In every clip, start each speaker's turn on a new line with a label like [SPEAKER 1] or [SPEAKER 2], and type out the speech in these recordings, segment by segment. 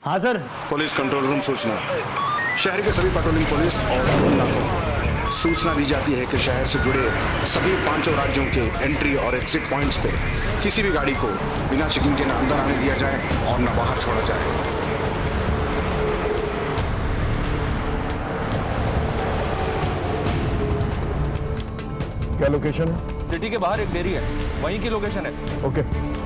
[SPEAKER 1] हाँ sir.
[SPEAKER 2] Police control room सूचना। शहर के सभी पेट्रोलिंग पुलिस और टोल नाकों को सूचना दी जाती है कि शहर से जुड़े सभी 5 राज्यों के एंट्री और एग्जिट पॉइंट्स पे किसी भी गाड़ी को बिना चेकिंग के न अंदर आने दिया जाए और न बाहर छोड़ा जाए।
[SPEAKER 1] क्या लोकेशन है?
[SPEAKER 3] सिटी के बाहर एक डेयरी है, वहीं की लोकेशन है।
[SPEAKER 1] ओके।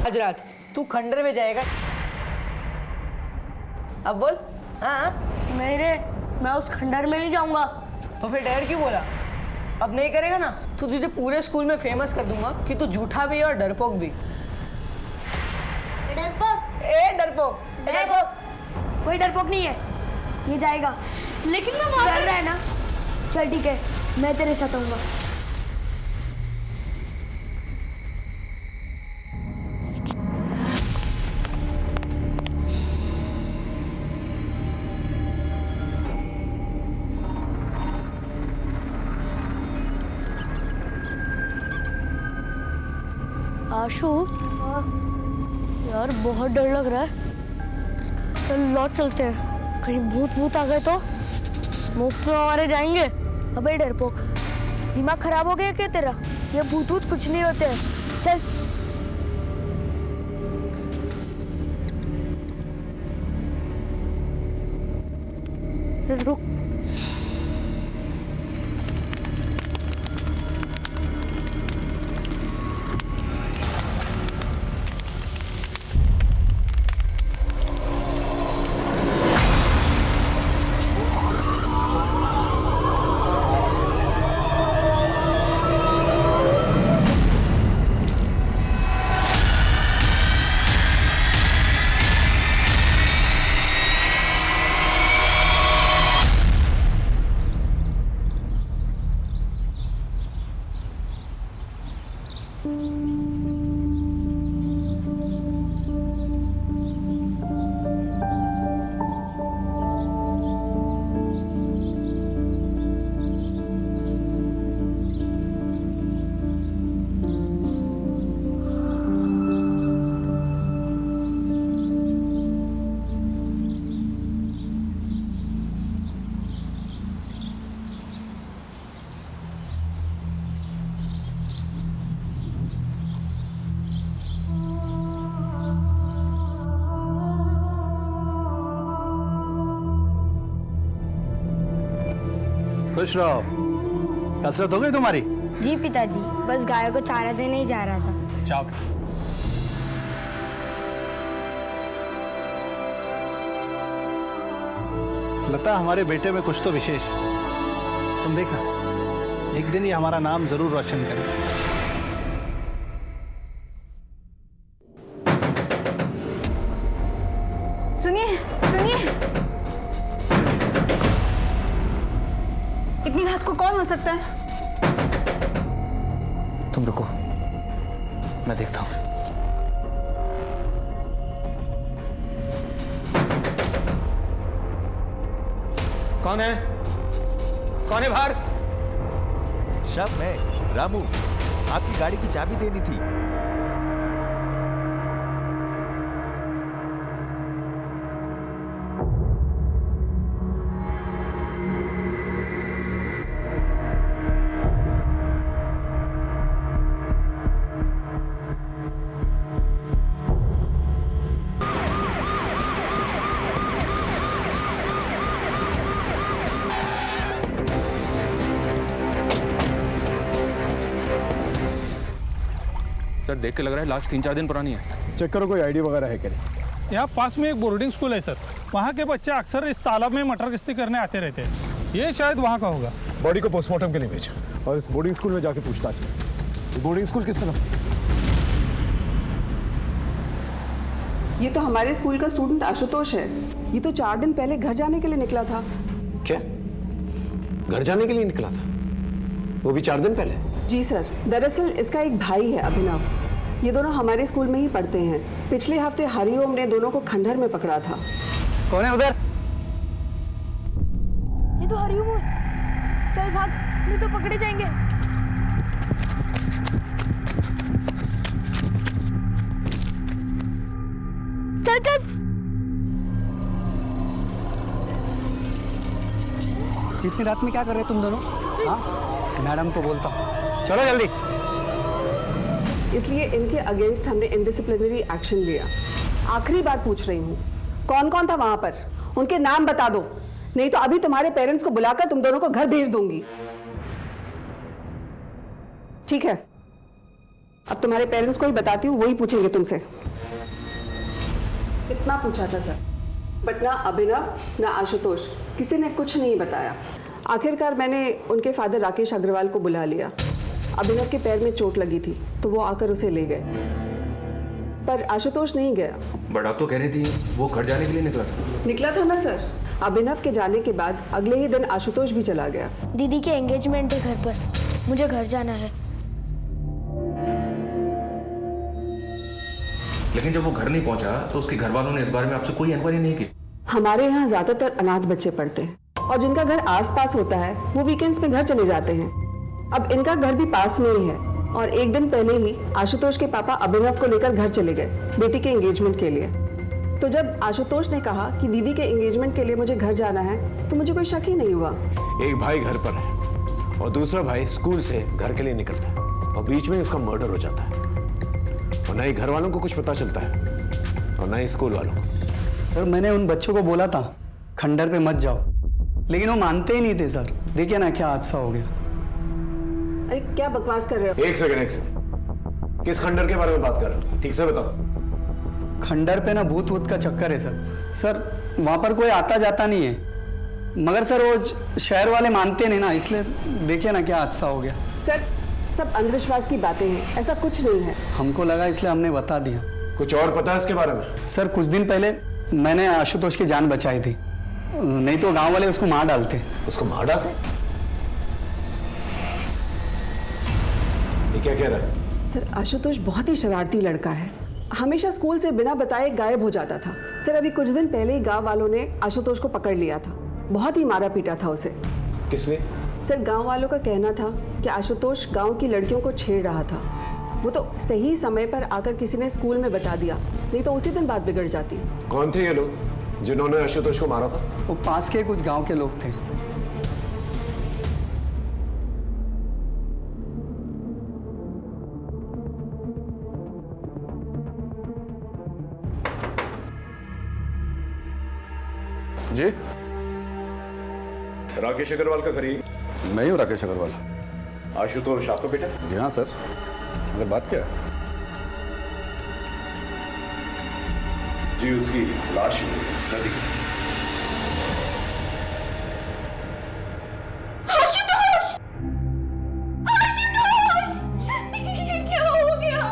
[SPEAKER 4] आज रात तू खंडर में जाएगा? अब बोल। हाँ
[SPEAKER 5] नहीं रे, मैं उस खंडर में नहीं जाऊंगा।
[SPEAKER 4] तो फिर डर क्यों बोला? अब नहीं करेगा ना तो तुझे पूरे स्कूल में फेमस कर दूंगा कि तू झूठा भी है और डरपोक भी।
[SPEAKER 5] डरपोक?
[SPEAKER 4] ए डरपोक,
[SPEAKER 5] डरपोक कोई डरपोक नहीं है, ये जाएगा। लेकिन मैं वहां डर रहा है ना। चल ठीक है, मैं तेरे साथ आऊंगा। आशु, यार बहुत डर लग रहा है। चल लौट चलते हैं, कहीं भूत भूत आ गए तो मुफ्त में हमारे जाएंगे। अबे डरपोक, दिमाग खराब हो गया क्या तेरा? ये भूत भूत कुछ नहीं होते हैं। चल रुक।
[SPEAKER 6] खुश रहो। कसरत हो गई तुम्हारी?
[SPEAKER 5] जी पिताजी, बस गायों को चारा देने ही जा रहा था।
[SPEAKER 6] जाओ बेटा। लता, हमारे बेटे में कुछ तो विशेष है। तुम देखना, एक दिन ही हमारा नाम जरूर रोशन करेगा।
[SPEAKER 4] सुनिए सुनिए, इतनी रात को कौन हो सकता है?
[SPEAKER 6] तुम रुको, मैं देखता हूं।
[SPEAKER 3] कौन है? कौन है बाहर?
[SPEAKER 7] शब मैं रामू, आपकी गाड़ी की चाबी देनी थी। सर देख के लग रहा है लाश 3-4 दिन पुरानी है।
[SPEAKER 1] चेक करो कोई आईडी वगैरह है क्या नहीं।
[SPEAKER 8] यहाँ पास में एक बोर्डिंग स्कूल है सर, वहाँ के बच्चे अक्सर इस तालाब में मटर गश्ती करने आते रहते हैं। ये शायद वहाँ का होगा।
[SPEAKER 1] बॉडी को पोस्टमार्टम के लिए भेज और इस बोर्डिंग स्कूल में जाके पूछताछ की। बोर्डिंग स्कूल किस तरफ?
[SPEAKER 9] ये तो हमारे स्कूल का स्टूडेंट आशुतोष है। ये तो 4 दिन पहले घर जाने के लिए निकला था।
[SPEAKER 3] क्या घर जाने के लिए निकला था? वो भी 4 दिन पहले?
[SPEAKER 9] जी सर, दरअसल इसका एक भाई है अभिनव। ये दोनों हमारे स्कूल में ही पढ़ते हैं। पिछले हफ्ते हरिओम ने दोनों को खंडहर में पकड़ा था।
[SPEAKER 3] कौन है उधर?
[SPEAKER 5] ये तो हरिओम है। चल भाग, नहीं तो पकड़े जाएंगे। चल चल।
[SPEAKER 3] इतनी रात में क्या कर रहे तुम दोनों? हाँ, मैडम को बोलता हूँ, चलो जल्दी।
[SPEAKER 9] इसलिए इनके अगेंस्ट हमने इनडिसिप्लिनरी एक्शन लिया। आखिरी बार पूछ रही हूँ, कौन कौन था वहां पर? उनके नाम बता दो, नहीं तो अभी तुम्हारे पेरेंट्स को बुलाकर तुम दोनों को घर भेज दूंगी। ठीक है, अब तुम्हारे पेरेंट्स को ही बताती हूँ, वही पूछेंगे तुमसे। कितना पूछा था सर, बट ना अभिनव ना आशुतोष किसी ने कुछ नहीं बताया। आखिरकार मैंने उनके फादर राकेश अग्रवाल को बुला लिया। अभिनव के पैर में चोट लगी थी तो वो आकर उसे ले गए, पर आशुतोष नहीं गया।
[SPEAKER 7] बट आप तो कह रही थी वो घर जाने के लिए निकला था
[SPEAKER 9] ना सर। अभिनव के जाने के बाद अगले ही दिन आशुतोष भी चला गया।
[SPEAKER 5] दीदी के एंगेजमेंट है घर पर, मुझे घर जाना है।
[SPEAKER 7] लेकिन जब वो घर नहीं पहुंचा तो उसके घर वालों ने इस बारे में आपसे कोई इंक्वायरी नहीं की?
[SPEAKER 9] हमारे यहाँ ज्यादातर अनाथ बच्चे पढ़ते हैं और जिनका घर आसपास होता है वो वीकेंड्स में घर चले जाते हैं। अब इनका घर भी पास में ही है और एक दिन पहले ही आशुतोष के पापा अभिनव को लेकर घर चले गए बेटी के एंगेजमेंट के लिए। तो जब आशुतोष ने कहा कि दीदी के एंगेजमेंट के लिए मुझे घर जाना है तो मुझे कोई शक ही नहीं हुआ।
[SPEAKER 10] एक भाई घर पर है और दूसरा भाई स्कूल से घर के लिए निकलता है और बीच में उसका मर्डर हो जाता है और ना ही घर वालों को कुछ पता चलता है और ना ही स्कूल वालों को।
[SPEAKER 11] सर मैंने उन बच्चों को बोला था खंडर पे मत जाओ, लेकिन वो मानते ही नहीं थे सर। देखिए ना क्या हादसा हो गया।
[SPEAKER 9] अरे क्या बकवास कर रहे हो?
[SPEAKER 10] एक सेकंड, किस खंडर के बारे में बात कर रहे हो? ठीक से बताओ।
[SPEAKER 11] खंडर पे ना भूत वूत का चक्कर है सर। सर वहाँ पर कोई आता जाता नहीं है, मगर सर वो शहर वाले मानते नहीं ना, इसलिए देखिए ना क्या हादसा हो गया।
[SPEAKER 9] सर सब अंधविश्वास की बातें हैं, ऐसा कुछ नहीं है।
[SPEAKER 11] हमको लगा इसलिए हमने बता दिया।
[SPEAKER 10] कुछ और पता है इसके बारे में?
[SPEAKER 11] सर कुछ दिन पहले मैंने आशुतोष की जान बचाई थी, नहीं तो गांव वाले उसको मार डालते।
[SPEAKER 10] उसको मार डालते? ये क्या कह रहा है?
[SPEAKER 9] सर आशुतोष बहुत ही शरारती लड़का है, हमेशा स्कूल से बिना बताए गायब हो जाता था। सर अभी कुछ दिन पहले ही गांव वालों ने आशुतोष को पकड़ लिया था, बहुत ही मारा पीटा था उसे।
[SPEAKER 10] किसने?
[SPEAKER 9] सर गांव वालों का कहना था कि आशुतोष गांव की लड़कियों को छेड़ रहा था। वो तो सही समय पर आकर किसी ने स्कूल में बता दिया, नहीं तो उसी दिन बात बिगड़ जाती।
[SPEAKER 10] कौन थे ये लोग जिन्होंने आशुतोष को मारा था?
[SPEAKER 11] वो पास के कुछ गांव के लोग थे।
[SPEAKER 1] जी राकेश अग्रवाल का करिए।
[SPEAKER 6] मैं ही हूँ राकेश अग्रवाल।
[SPEAKER 1] आशुतोष आपका बेटा?
[SPEAKER 6] जी हाँ सर, अगर बात क्या है?
[SPEAKER 1] जी उसकी लाश नदी।
[SPEAKER 5] आशुतोष! आशुतोष! ये क्या हो गया?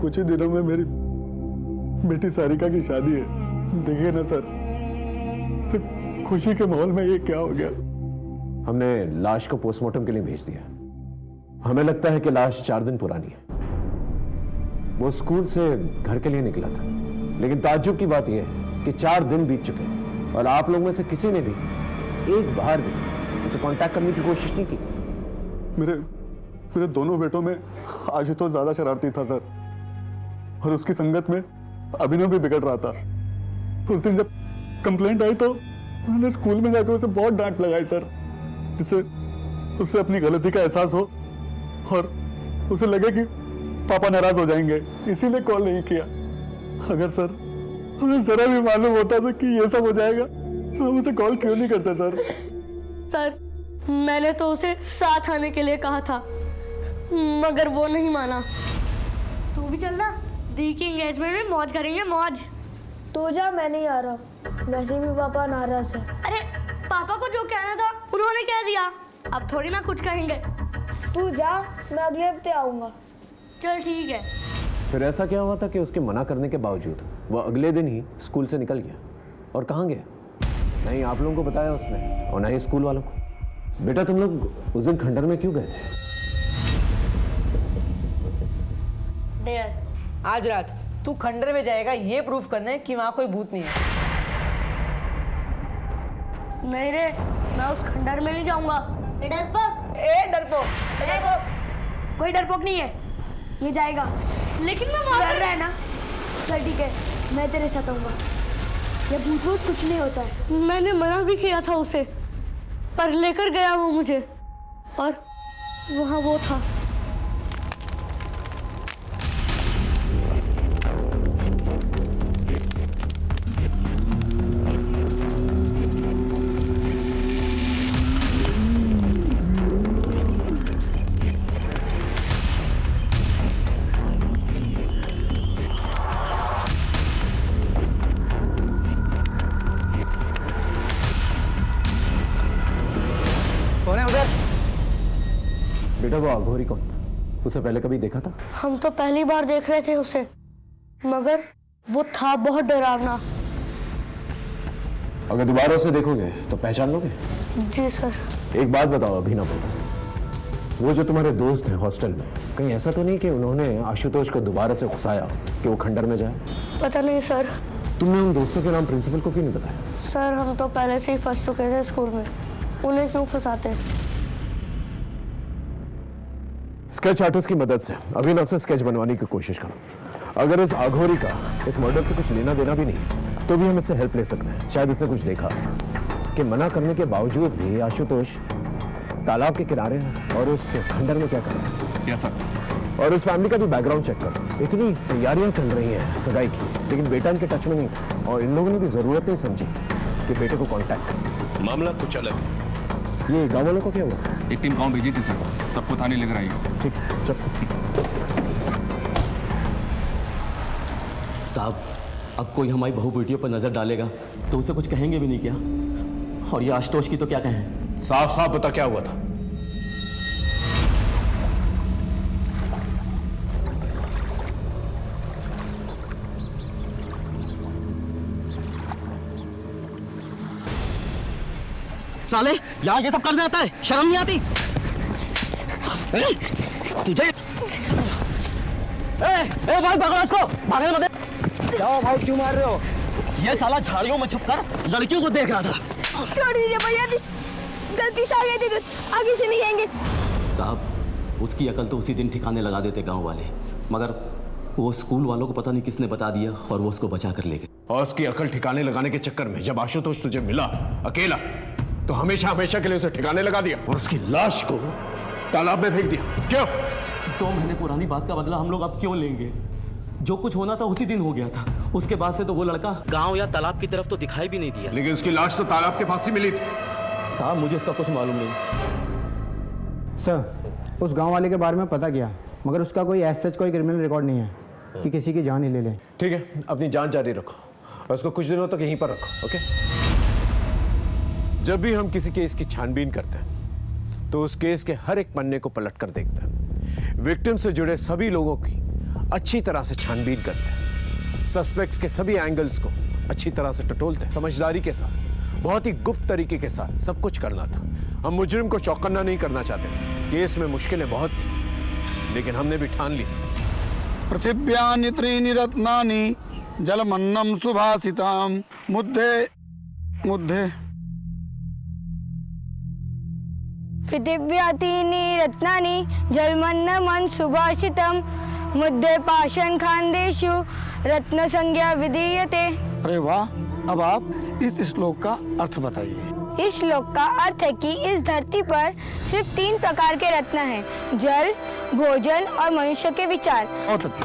[SPEAKER 1] कुछ ही दिनों में मेरी बेटी सारिका की शादी है। देखिए ना सर, सिर्फ खुशी के माहौल में ये क्या हो गया।
[SPEAKER 10] हमने लाश को पोस्टमार्टम के लिए भेज दिया। हमें लगता है कि लाश 4 दिन पुरानी है। वो स्कूल से घर के लिए निकला था, लेकिन ताज्जुब की बात यह है कि 4 दिन बीत चुके हैं और आप लोगों में से किसी ने भी एक बार भी उसे कांटेक्ट करने की कोशिश नहीं की।
[SPEAKER 1] मेरे दोनों बेटों में आशुतोष ज्यादा शरारती था सर, और उसकी संगत में अभिनव भी बिगड़ रहा था। उस दिन जब कंप्लेंट आई तो मैंने स्कूल में जाकर उसे बहुत डांट लगाई सर, जिससे उससे अपनी गलती का एहसास हो और उसे लगे कि पापा नाराज हो जाएंगे, इसीलिए कॉल नहीं किया। अगर सर हमें जरा भी मालूम होता था कि ये सब हो जाएगा तो हम उसे कॉल क्यों नहीं करते सर?
[SPEAKER 5] सर मैंने तो उसे साथ आने के लिए कहा था, मगर वो नहीं माना। तू भी चलना, दी की एंगेजमेंट में मौज करेंगे, मौज।
[SPEAKER 12] तो जा, मैं नहीं आ रहा, वैसे भी पापा नाराज है।
[SPEAKER 5] अरे पापा को जो कहना था उन्होंने कह दिया, अब थोड़ी ना कुछ कहेंगे।
[SPEAKER 12] तू जा, मैं अगले हफ्ते आऊंगा।
[SPEAKER 5] चल ठीक है।
[SPEAKER 10] फिर ऐसा क्या हुआ था कि उसके मना करने के बावजूद वह अगले दिन ही स्कूल से निकल गया? और कहाँ गया? नहीं आप लोगों को बताया उसने और ना ही स्कूल वालों को। बेटा तुम लोग उस दिन खंडर में क्यों गए थे?
[SPEAKER 4] आज रात तू खंडर में जाएगा ये प्रूफ करने कि वहां कोई भूत नहीं है।
[SPEAKER 5] नहीं रे, मैं उस खंडर में नहीं जाऊंगा।
[SPEAKER 4] डरपोक
[SPEAKER 12] कोई डरपोक नहीं है, ये जाएगा।
[SPEAKER 5] लेकिन मैं वहां
[SPEAKER 12] डर रहा है ना? चल ठीक है, मैं तेरे साथ आऊंगा। ये भूत भूत कुछ नहीं होता है।
[SPEAKER 5] मैंने मना भी किया था उसे, पर लेकर गया वो मुझे, और वहां वो था।
[SPEAKER 10] बेटा वो अघोरी कौन था? उसे पहले कभी देखा था?
[SPEAKER 5] हम तो पहली बार देख रहे थे उसे, मगर वो था बहुत डरावना।
[SPEAKER 10] अगर दोबारा उसे देखोगे तो पहचान लोगे?
[SPEAKER 5] जी सर।
[SPEAKER 10] एक बात बताओ अभिनव, वो जो तुम्हारे दोस्त हैं हॉस्टल में, कहीं ऐसा तो नहीं कि उन्होंने आशुतोष को दोबारा से घुसाया कि वो खंडर में जाए?
[SPEAKER 5] पता नहीं सर।
[SPEAKER 10] तुमने उन दोस्तों के नाम प्रिंसिपल को क्यों नहीं बताया?
[SPEAKER 5] सर हम तो पहले से ही फंस चुके थे स्कूल में, उन्हें क्यों फंसाते?
[SPEAKER 10] स्केच आर्टिस्ट की मदद से अभिनव से स्केच बनवाने की कोशिश करो। अगर इस अघोरी का इस मर्डर से कुछ लेना देना भी नहीं तो भी हम इससे हेल्प ले सकते हैं। शायद इसने कुछ देखा कि मना करने के बावजूद भी आशुतोष तालाब के किनारे है और उस खंडर में क्या कर रहा है।
[SPEAKER 7] Yes sir.
[SPEAKER 10] और इस फैमिली का भी बैकग्राउंड चेक करो। इतनी तैयारियां चल रही हैं सगाई की, लेकिन बेटा इनके टच में नहीं था और इन लोगों ने भी जरूरत नहीं समझी कि बेटे को कॉन्टैक्ट करें।
[SPEAKER 7] मामला कुछ अलग है।
[SPEAKER 10] ये गाँव वालों को क्या हुआ?
[SPEAKER 7] एक टीम गांव भेजी थी सर, सबको थाने लेकर आई।
[SPEAKER 10] ठीक है चल।
[SPEAKER 13] साहब अब कोई हमारी बहू बेटियों पर नजर डालेगा तो उसे कुछ कहेंगे भी नहीं क्या? और ये आशुतोष की तो क्या कहें?
[SPEAKER 10] साफ साफ बता क्या हुआ था?
[SPEAKER 13] साले यहाँ ये सब करने आता है, शर्म नहीं आती तुझे? ए भाई पकड़ो इसको, भागने मत दे। जाओ भाई, क्यों मार रहे हो? ये साला झाड़ियों में छुपकर लड़कियों को देख रहा था।
[SPEAKER 12] छोड़ दीजिए भैया जी, गलती से आ गई थी, आगे से नहीं आएंगे।
[SPEAKER 13] साहब उसकी अकल तो उसी दिन ठिकाने लगा देते गांव वाले, मगर वो स्कूल वालों को पता नहीं किसने बता दिया और वो उसको बचा कर ले गए।
[SPEAKER 10] और उसकी अकल ठिकाने लगाने के चक्कर में जब आशुतोष तुझे मिला अकेला तो हमेशा हमेशा के लिए उसे ठिकाने लगा दिया और उसकी लाश को तालाब में फेंक दिया। क्यों?
[SPEAKER 13] 2 महीने पुरानी बात का बदला हम लोग अब क्यों लेंगे? जो कुछ होना था उसी दिन हो गया था। उसके बाद से तो वो लड़का गांव या तालाब की तरफ तो दिखाई भी नहीं दिया।
[SPEAKER 10] लेकिन उसकी लाश तो तालाब के पास ही मिली थी।
[SPEAKER 13] साहब मुझे इसका कुछ मालूम नहीं।
[SPEAKER 14] सर उस गांव वाले के बारे में पता किया, मगर उसका कोई ऐसा कोई क्रिमिनल रिकॉर्ड नहीं है कि किसी की जान ही ले ले।
[SPEAKER 10] ठीक है, अपनी जान जारी रखो और उसको कुछ दिनों तक यहीं पर रखो। ओके? जब भी हम किसी केस की छानबीन करते हैं तो उस केस के हर एक पन्ने को पलट कर देखते हैं, विक्टिम से जुड़े सभी लोगों की अच्छी तरह से छानबीन करते हैं, सस्पेक्ट्स के सभी एंगल्स को अच्छी तरह से टटोलते हैं। समझदारी के साथ, बहुत ही गुप्त तरीके के साथ सब कुछ करना था। हम मुजरिम को चौकन्ना नहीं करना चाहते थे। केस में मुश्किलें बहुत थी, लेकिन हमने भी ठान ली थी।
[SPEAKER 15] पृथिव्यानि त्रीणि रत्नानि जलमन्नं सुभाषितां मुद्धे मुद्धे
[SPEAKER 5] पृथिव्यातीनि रत्नानि जलमन्नमं सुभाषितं मुद्दे पाषाण खान्देषु रत्न संज्ञा विधीयते।
[SPEAKER 15] अरे वाह, अब आप इस श्लोक का अर्थ बताइए।
[SPEAKER 5] इस श्लोक का अर्थ है कि इस धरती पर सिर्फ 3 प्रकार के रत्न हैं, जल, भोजन और मनुष्य के विचार।
[SPEAKER 15] बहुत अच्छे,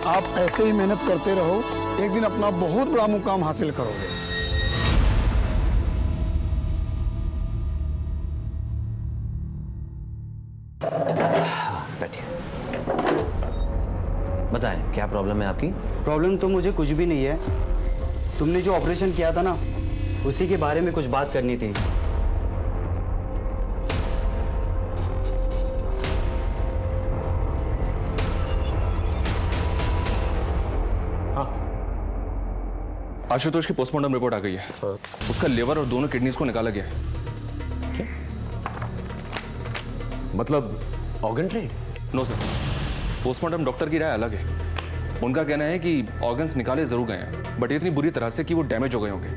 [SPEAKER 15] आप ऐसे ही मेहनत करते रहो, एक दिन अपना बहुत बड़ा मुकाम हासिल करोगे।
[SPEAKER 13] प्रॉब्लम है आपकी?
[SPEAKER 11] प्रॉब्लम तो मुझे कुछ भी नहीं है। तुमने जो ऑपरेशन किया था ना, उसी के बारे में कुछ बात करनी थी।
[SPEAKER 7] आशुतोष की पोस्टमार्टम रिपोर्ट आ गई है। उसका लिवर और दोनों किडनीज को निकाला गया है।
[SPEAKER 10] क्या मतलब organ trade?
[SPEAKER 7] No sir, postmortem doctor की राय अलग है। उनका कहना है कि ऑर्गन्स निकाले जरूर गए हैं, बट इतनी बुरी तरह से कि वो डैमेज हो गए होंगे।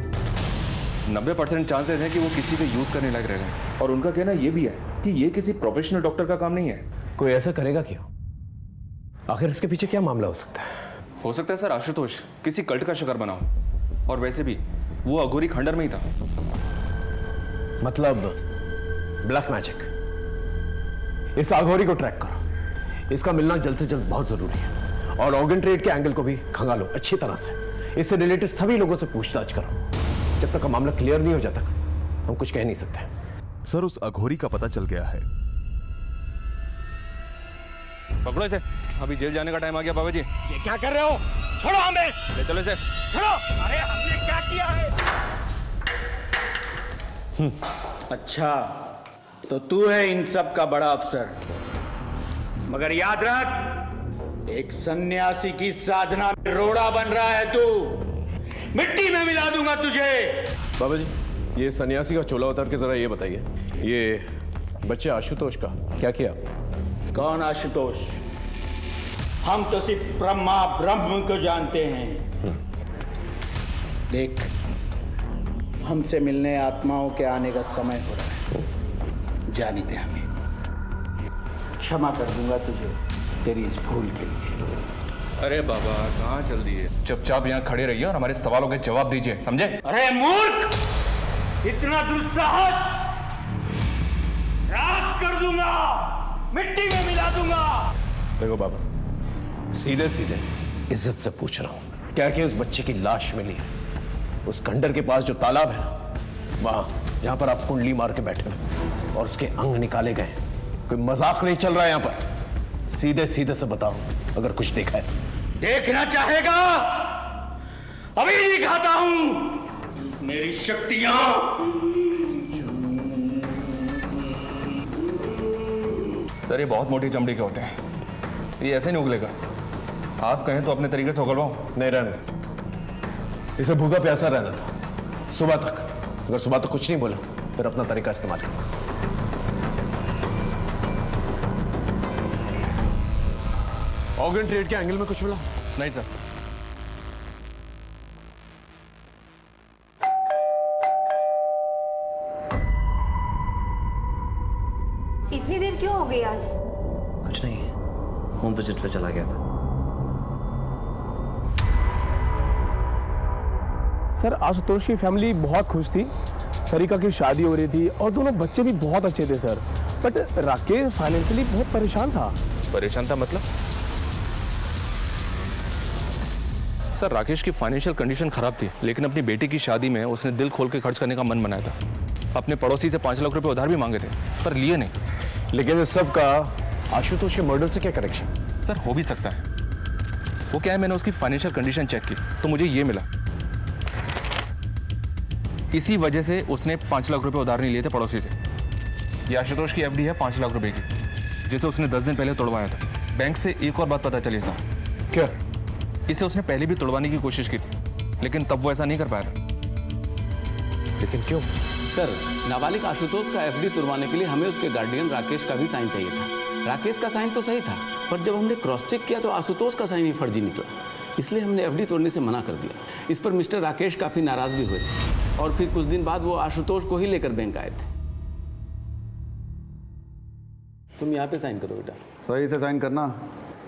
[SPEAKER 7] 90% चांसेस हैं कि वो किसी के यूज करने लायक रह गए। और उनका कहना ये भी है कि ये किसी प्रोफेशनल डॉक्टर का काम नहीं है।
[SPEAKER 10] कोई ऐसा करेगा क्यों? आखिर इसके पीछे क्या मामला हो सकता है?
[SPEAKER 7] हो सकता है सर आशुतोष किसी कल्ट का शिकार बना हो, और वैसे भी वो अघोरी खंडर में ही था।
[SPEAKER 10] मतलब ब्लैक मैजिक। इस अघोरी को ट्रैक करो, इसका मिलना जल्द से जल्द बहुत जरूरी है। और ऑर्गन ट्रेड के एंगल को भी खंगालो अच्छी तरह से। इससे रिलेटेड सभी लोगों से पूछताछ करो। जब तक का मामला क्लियर नहीं हो जाता हम कुछ कह नहीं सकते।
[SPEAKER 16] सर, उस अघोरी का पता चल गया है।
[SPEAKER 7] पकड़ो इसे, अभी जेल जाने का टाइम आ गया। बाबा जी
[SPEAKER 15] ये क्या कर रहे हो? छोड़ो हमें।
[SPEAKER 7] ले चलो इसे।
[SPEAKER 15] छोड़ो। अरे हमने क्या किया है? अच्छा, तो तू है इन सब का बड़ा अफसर। मगर याद रख, एक सन्यासी की साधना में रोड़ा बन रहा है तू। मिट्टी में मिला दूंगा तुझे।
[SPEAKER 10] बाबा जी, ये सन्यासी का चोला उतार के जरा ये बताइए, ये बच्चे आशुतोष का क्या किया?
[SPEAKER 15] कौन आशुतोष? हम तो सिर्फ ब्रह्मा ब्रह्म को जानते हैं। देख, हमसे मिलने आत्माओं के आने का समय हो रहा है। जाने दे हमें। क्षमा कर दूंगा तुझे तेरी इस भूल के लिए।
[SPEAKER 7] अरे बाबा, कहाँ चल दिए? चुपचाप यहाँ खड़े रहिए और हमारे सवालों के जवाब दीजिए, समझे?
[SPEAKER 15] अरे मूर्ख, इतना दुस्साहस! राख कर दूंगा, मिट्टी में मिला दूंगा।
[SPEAKER 10] देखो बाबा, सीधे सीधे इज्जत से पूछ रहा हूं, क्या कि उस बच्चे की लाश मिली है उस खंडर के पास जो तालाब है ना, वहां जहां पर आप कुंडली मार के बैठे हुए और उसके अंग निकाले गए? कोई मजाक नहीं चल रहा है यहां पर। सीधे सीधे से बताओ अगर कुछ देखा है तो।
[SPEAKER 15] देखना चाहेगा? अभी दिखाता हूं मेरी शक्तियां।
[SPEAKER 7] सर, ये बहुत मोटी चमड़ी के होते हैं, ये ऐसे नहीं उगलेगा। आप कहें तो अपने तरीके से उगलवाओ।
[SPEAKER 10] नहीं, रहने दो। इसे भूखा प्यासा रहना था सुबह तक। अगर सुबह तक कुछ नहीं बोला फिर अपना तरीका इस्तेमाल करो। ऑर्गन ट्रेड के एंगल में कुछ मिला?
[SPEAKER 7] नहीं सर।
[SPEAKER 12] इतनी देर क्यों हो गई आज?
[SPEAKER 13] कुछ नहीं, होम विजिट पे चला गया था।
[SPEAKER 17] सर, आशुतोष की फैमिली बहुत खुश थी। सरिका की शादी हो रही थी और दोनों बच्चे भी बहुत अच्छे थे सर। बट राकेश फाइनेंशियली बहुत परेशान था।
[SPEAKER 7] परेशान था मतलब? सर, राकेश की फाइनेंशियल कंडीशन खराब थी, लेकिन अपनी बेटी की शादी में उसने दिल खोल के खर्च करने का मन बनाया था। अपने पड़ोसी से 5 लाख रुपए उधार भी मांगे थे, पर लिए नहीं।
[SPEAKER 10] लेकिन इस सब का आशुतोष के मर्डर से क्या कनेक्शन?
[SPEAKER 7] सर, हो भी सकता है। वो क्या है, मैंने उसकी फाइनेंशियल कंडीशन चेक की तो मुझे ये मिला। इसी वजह से उसने 5 लाख रुपए उधार नहीं लिए थे पड़ोसी से। ये आशुतोष की एफडी है 5 लाख रुपए की, जिसे उसने 10 दिन पहले तोड़वाया था। बैंक से एक और बात पता चली सर।
[SPEAKER 10] क्या?
[SPEAKER 7] इसे उसने पहले भी तोड़वाने की कोशिश की थी, लेकिन तब वो ऐसा नहीं कर पाया था।
[SPEAKER 10] लेकिन क्यों?
[SPEAKER 13] सर, नाबालिग आशुतोष का एफडी तुड़वाने के लिए हमें उसके गार्डियन राकेश का भी साइन चाहिए था। राकेश का साइन तो सही था, पर जब हमने क्रॉस चेक किया तो आशुतोष का साइन ही फर्जी निकला। इसलिए हमने एफडी तोड़ने से मना कर दिया। इस पर मिस्टर राकेश काफी नाराज भी हुए थे और फिर कुछ दिन बाद वो आशुतोष को ही लेकर बैंक आए थे। तुम यहाँ पे साइन करो बेटा।
[SPEAKER 18] सही से साइन करना,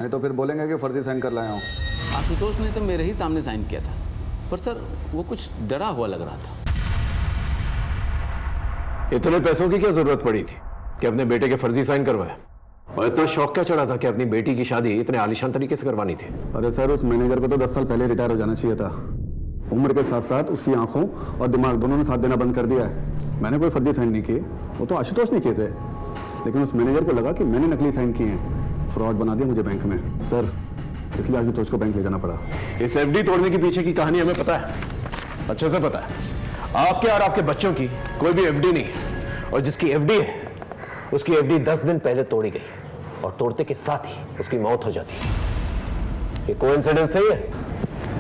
[SPEAKER 18] नहीं तो फिर बोलेंगे कि फर्जी साइन कर लाया हूँ।
[SPEAKER 13] आशुतोष ने तो मेरे ही सामने साइन किया था, पर सर वो कुछ डरा हुआ लग रहा था।
[SPEAKER 10] इतने पैसों की क्या जरूरत पड़ी थी कि अपने बेटे के फर्जी साइन करवाए? और इतना शौक क्या चढ़ा था कि अपनी बेटी की शादी इतने आलीशान तरीके से करवानी थी?
[SPEAKER 1] अरे सर, उस मैनेजर को तो 10 साल पहले रिटायर हो जाना चाहिए था। उम्र के साथ साथ उसकी आंखों और दिमाग दोनों ने साथ देना बंद कर दिया है। मैंने कोई फर्जी साइन नहीं किए, वो तो आशुतोष ने किए थे, लेकिन उस मैनेजर को लगा कि मैंने नकली साइन किए हैं। फ्रॉड बना दिया मुझे बैंक में। सर,
[SPEAKER 18] इसलिए आशुतोष को बैंक ले जाना पड़ा।
[SPEAKER 10] इस एफडी तोड़ने के पीछे की कहानी हमें पता है, अच्छे से पता है। आपके और आपके बच्चों की कोई भी एफडी नहीं है, और जिसकी एफडी है उसकी एफडी 10 दिन पहले तोड़ी गई, और तोड़ते के साथ ही उसकी मौत हो जाती है। ये कोइंसिडेंस सही है?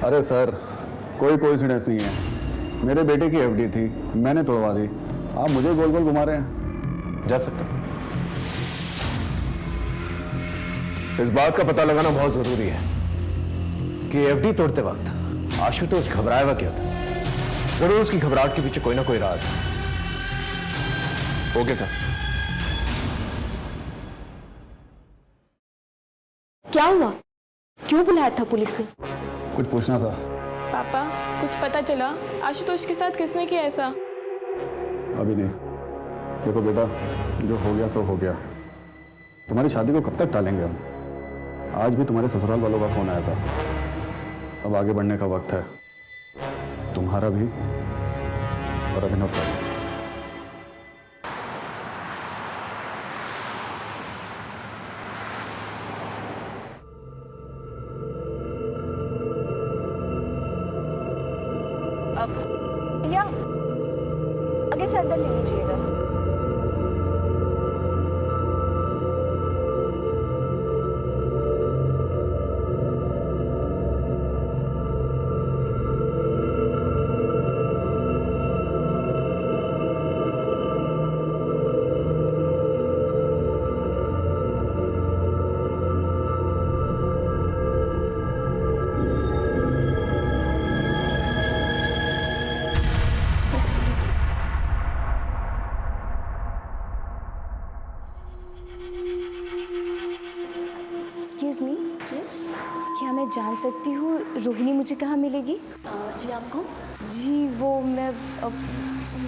[SPEAKER 18] अरे सर, कोई कोइंसिडेंस नहीं है। मेरे बेटे की एफडी थी, मैंने तोड़वा दी। आप मुझे गोल गोल घुमा रहे हैं।
[SPEAKER 10] जा सकते हैं। इस बात का पता लगाना बहुत जरूरी है कि एफडी तोड़ते वक्त आशुतोष घबराया हुआ क्यों था। जरूर उसकी घबराहट के पीछे कोई ना कोई राज है। Okay sir.
[SPEAKER 12] क्या हुआ? क्यों बुलाया था पुलिस ने?
[SPEAKER 18] कुछ पूछना था।
[SPEAKER 19] पापा, कुछ पता चला आशुतोष के साथ किसने किया ऐसा?
[SPEAKER 18] अभी नहीं। देखो बेटा, जो हो गया सो हो गया। तुम्हारी शादी को कब तक टालेंगे हम? आज भी तुम्हारे ससुराल वालों का फोन आया था। अब आगे बढ़ने का वक्त है, तुम्हारा भी और अभिनव का भी।
[SPEAKER 12] या आगे से अंदर ले लीजिएगा। एक्सक्यूज मी, क्या मैं जान सकती हूँ रोहिणी मुझे कहाँ मिलेगी?
[SPEAKER 19] जी आपको?
[SPEAKER 12] जी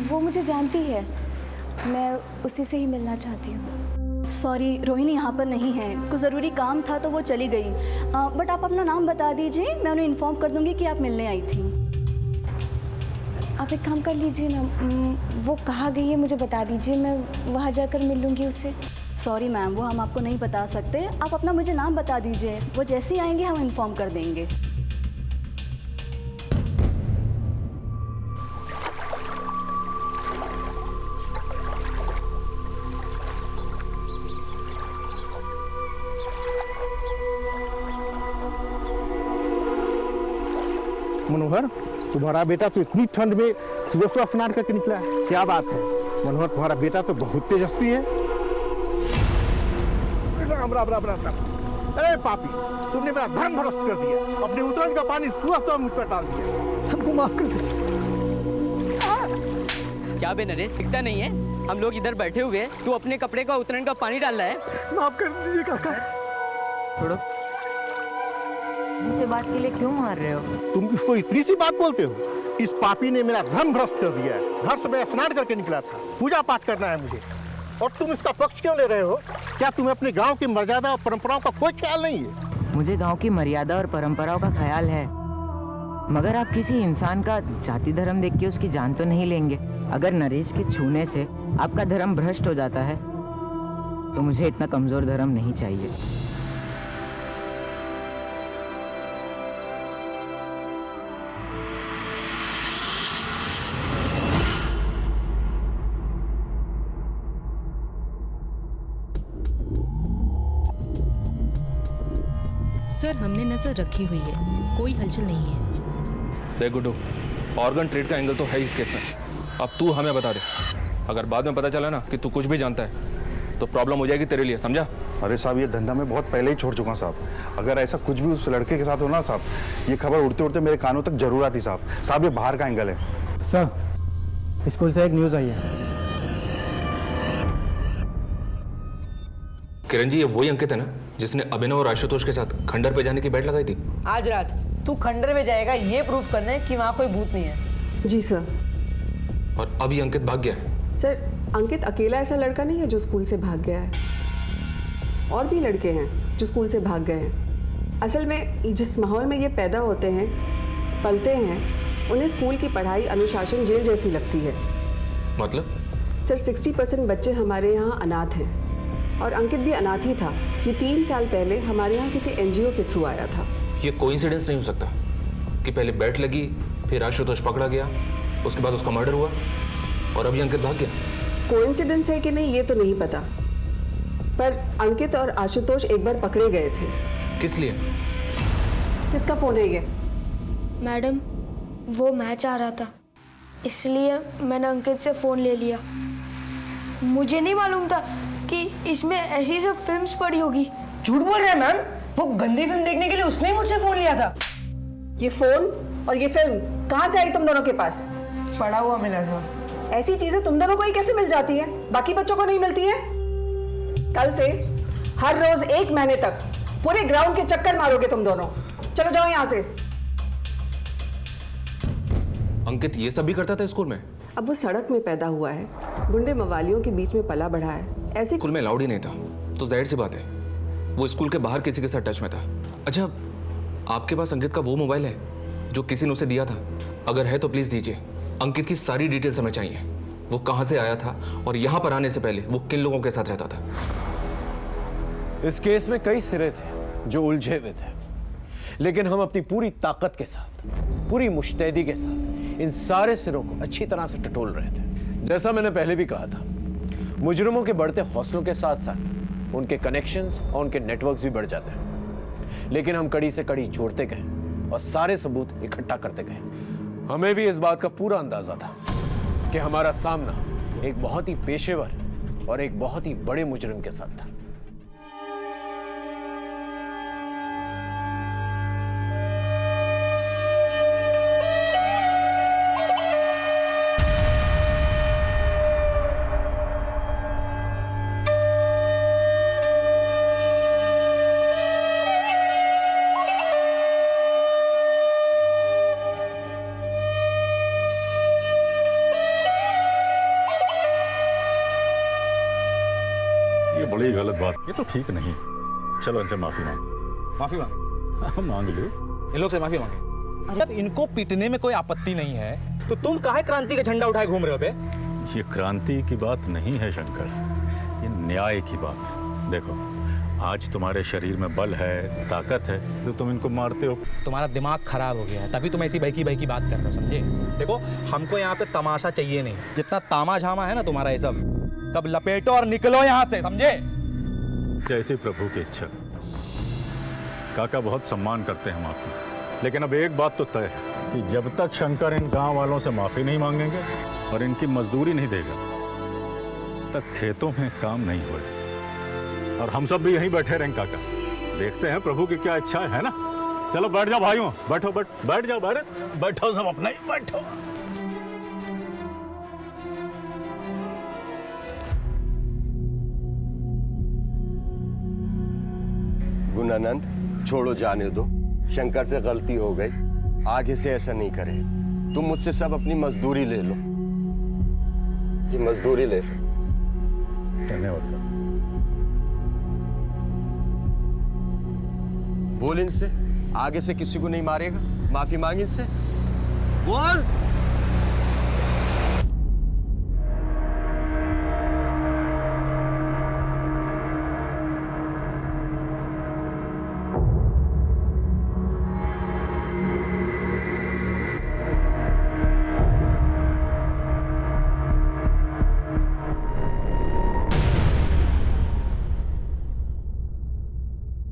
[SPEAKER 12] वो मुझे जानती है, मैं उसी से ही मिलना चाहती हूँ।
[SPEAKER 19] सॉरी, रोहिणी यहाँ पर नहीं है, कुछ ज़रूरी काम था तो वो चली गई। बट आप अपना नाम बता दीजिए, मैं उन्हें इन्फॉर्म कर दूँगी कि आप मिलने आई थी।
[SPEAKER 12] आप एक काम कर लीजिए ना, वो कहाँ गई है मुझे बता दीजिए, मैं वहाँ जाकर मिल लूँगी उससे।
[SPEAKER 19] सॉरी मैम, वो हम आपको नहीं बता सकते। आप अपना मुझे नाम बता दीजिए, वो जैसे ही आएंगे हम इन्फॉर्म कर देंगे।
[SPEAKER 17] मनोहर, तुम्हारा बेटा तो इतनी ठंड में सुबह सुबह स्नान करके निकला है, क्या बात है? मनोहर, तुम्हारा बेटा तो बहुत तेजस्वी है। राम राम राम राम राम। अरे पापी, तुमने मेरा धर्म भ्रष्ट कर दिया, अपने उतरन का पानी सुबह सुबह मुझ पर डाल दिया। हमको माफ कर दीजिए।
[SPEAKER 20] क्या बे नरेश, दिखता नहीं है? हम लोग इधर बैठे हुए, तू अपने कपड़े का उतरन का पानी डाल रहा है।
[SPEAKER 17] माफ कर दीजिए काका।
[SPEAKER 20] छोड़ो, इसे बात के लिए क्यों मार रहे हो?
[SPEAKER 17] तुम इसको इतनी सी बात बोलते हो? इस पापी ने मेरा धर्म भ्रष्ट कर दिया है। घर से मैं स्नान करके निकला था, पूजा पाठ करना है मुझे, और तुम इसका पक्ष क्यों ले रहे हो? क्या तुम्हें अपने गांव की मर्यादा और परंपराओं का कोई ख्याल नहीं है?
[SPEAKER 20] मुझे गांव की मर्यादा और परंपराओं का ख्याल है, मगर आप किसी इंसान का जाति धर्म देख के उसकी जान तो नहीं लेंगे। अगर नरेश के छूने से आपका धर्म भ्रष्ट हो जाता है तो मुझे इतना कमजोर धर्म नहीं चाहिए।
[SPEAKER 21] सर, हमने नजर रखी हुई है, कोई हलचल नहीं है।
[SPEAKER 7] देख गुड्डू, ऑर्गन ट्रेड का एंगल तो है इस केस में। अब तू हमें बता दे, अगर बाद में पता चला ना कि तू कुछ भी जानता है तो प्रॉब्लम हो जाएगी तेरे लिए, समझा?
[SPEAKER 18] अरे साहब, ये धंधा मैं बहुत पहले ही छोड़ चुका हूँ साहब। अगर ऐसा कुछ भी उस लड़के के साथ हो ना साहब, ये खबर उड़ते उड़ते मेरे कानों तक जरूर आती साहब। साहब, ये बाहर का एंगल है।
[SPEAKER 14] सर, स्कूल से एक न्यूज़ आई है।
[SPEAKER 7] किरण जी, ये वही अंकित है ना जिसने अभिनव और आशुतोष के साथ खंडर पे जाने की बैट लगाई थी?
[SPEAKER 4] आज रात तू खंडर में जाएगा ये प्रूफ करने कि वहाँ कोई भूत नहीं है।
[SPEAKER 9] जी सर।
[SPEAKER 7] और अभी अंकित भाग गया है?
[SPEAKER 9] सर, अंकित अकेला ऐसा लड़का नहीं है जो स्कूल से भाग गया है, और भी लड़के हैं जो स्कूल से भाग गए हैं। असल में जिस माहौल में ये पैदा होते हैं, पलते हैं, उन्हें स्कूल की पढ़ाई अनुशासन जेल जैसी लगती है।
[SPEAKER 7] मतलब?
[SPEAKER 9] सर, 60% बच्चे हमारे यहाँ अनाथ हैं। और अंकित भी अनाथ ही था। ये 3 साल पहले हमारे यहाँ किसी एनजीओ के थ्रू आया था।
[SPEAKER 7] ये कोइंसिडेंस नहीं हो सकता कि पहले बैट लगी, फिर आशुतोष पकड़ा गया, उसके बाद उसका मर्डर हुआ और अभी अंकित भाग गया।
[SPEAKER 9] कोइंसिडेंस है कि नहीं ये तो नहीं पता, पर अंकित और आशुतोष एक बार पकड़े गए थे।
[SPEAKER 7] किस लिए?
[SPEAKER 9] किसका फोन है ये?
[SPEAKER 5] मैडम, वो मैच आ रहा था, इसलिए मैंने अंकित से फ़ोन ले लिया। मुझे नहीं मालूम था कि इसमें ऐसी सब फिल्म्स पड़ी होगी।
[SPEAKER 4] झूठ बोल रहे हैं मैम, वो गंदी फिल्म देखने के लिए उसने ही मुझसे फोन लिया था।
[SPEAKER 9] ये फोन और ये फिल्म कहाँ से आई तुम दोनों के पास?
[SPEAKER 4] पड़ा हुआ मिला था।
[SPEAKER 9] ऐसी चीजें तुम दोनों को ही कैसे मिल जाती है, बाकी बच्चों को नहीं मिलती है? कल से हर रोज 1 महीने तक पूरे ग्राउंड के चक्कर मारोगे तुम दोनों। चलो जाओ यहाँ से।
[SPEAKER 7] अंकित ये सब भी करता था स्कूल में?
[SPEAKER 9] अब वो सड़क में पैदा हुआ है, गुंडे मवालियों के बीच में पला बढ़ा है। ऐसी
[SPEAKER 7] स्कूल में अलाउड ही नहीं था, तो जाहिर सी बात है वो स्कूल के बाहर किसी के साथ टच में था। अच्छा, आपके पास अंकित का वो मोबाइल है जो किसी ने उसे दिया था? अगर है तो प्लीज दीजिए। अंकित की सारी डिटेल्स हमें चाहिए, वो कहां से आया था और यहां पर आने से पहले वो किन लोगों के साथ रहता था।
[SPEAKER 10] इस केस में कई सिरे थे जो उलझे हुए थे, लेकिन हम अपनी पूरी ताकत के साथ, पूरी मुस्तैदी के साथ इन सारे सिरों को अच्छी तरह से टटोल रहे थे। जैसा मैंने पहले भी कहा था, मुजरिमों के बढ़ते हौसलों के साथ साथ उनके कनेक्शंस और उनके नेटवर्क्स भी बढ़ जाते हैं, लेकिन हम कड़ी से कड़ी जोड़ते गए और सारे सबूत इकट्ठा करते गए। हमें भी इस बात का पूरा अंदाजा था कि हमारा सामना एक बहुत ही पेशेवर और एक बहुत ही बड़े मुजरिम के साथ था।
[SPEAKER 18] बड़ी गलत बात, ये तो ठीक नहीं। चलो इनसे माफी मांग।
[SPEAKER 2] माफी मांग?
[SPEAKER 18] मांग लो।
[SPEAKER 2] इन लोग से माफी मांगे। जब इनको पीटने में कोई आपत्ति नहीं है तो तुम काहे क्रांति का झंडा उठाए घूम रहे हो बे?
[SPEAKER 18] ये क्रांति की बात नहीं है शंकर, ये न्याय की बात। देखो, आज तुम्हारे शरीर में बल है, ताकत है, तो तुम इनको मारते हो।
[SPEAKER 2] तुम्हारा दिमाग खराब हो गया है, तभी तुम ऐसी बहकी बहकी बात कर रहे हो, समझे? देखो, हमको यहाँ पे तमाशा चाहिए नहीं। जितना तामा झामा है ना तुम्हारा ये सब लपेटो और निकलो यहाँ से, समझे?
[SPEAKER 18] जैसी प्रभु की इच्छा। काका बहुत सम्मान करते हैं हम आपको, लेकिन अब एक बात तो तय है कि जब तक शंकर इन गांव वालों से माफी नहीं मांगेंगे और इनकी मजदूरी नहीं देगा, तक खेतों में काम नहीं होगा। और हम सब भी यहीं बैठे रहेंगे काका, देखते हैं प्रभु की क्या इच्छा है ना। चलो बैठ जाओ भाइयों, बैठो बैठ जाओ, बैठो सब अपना ही बैठो।
[SPEAKER 22] गुणानंद, छोड़ो, जाने दो। शंकर से गलती हो गई, आगे से ऐसा नहीं करे। तुम मुझसे सब अपनी मजदूरी ले लो, ये मजदूरी ले लो।
[SPEAKER 18] धन्यवाद।
[SPEAKER 22] बोल इनसे, आगे से किसी को नहीं मारेगा। माफी मांग इनसे, बोल।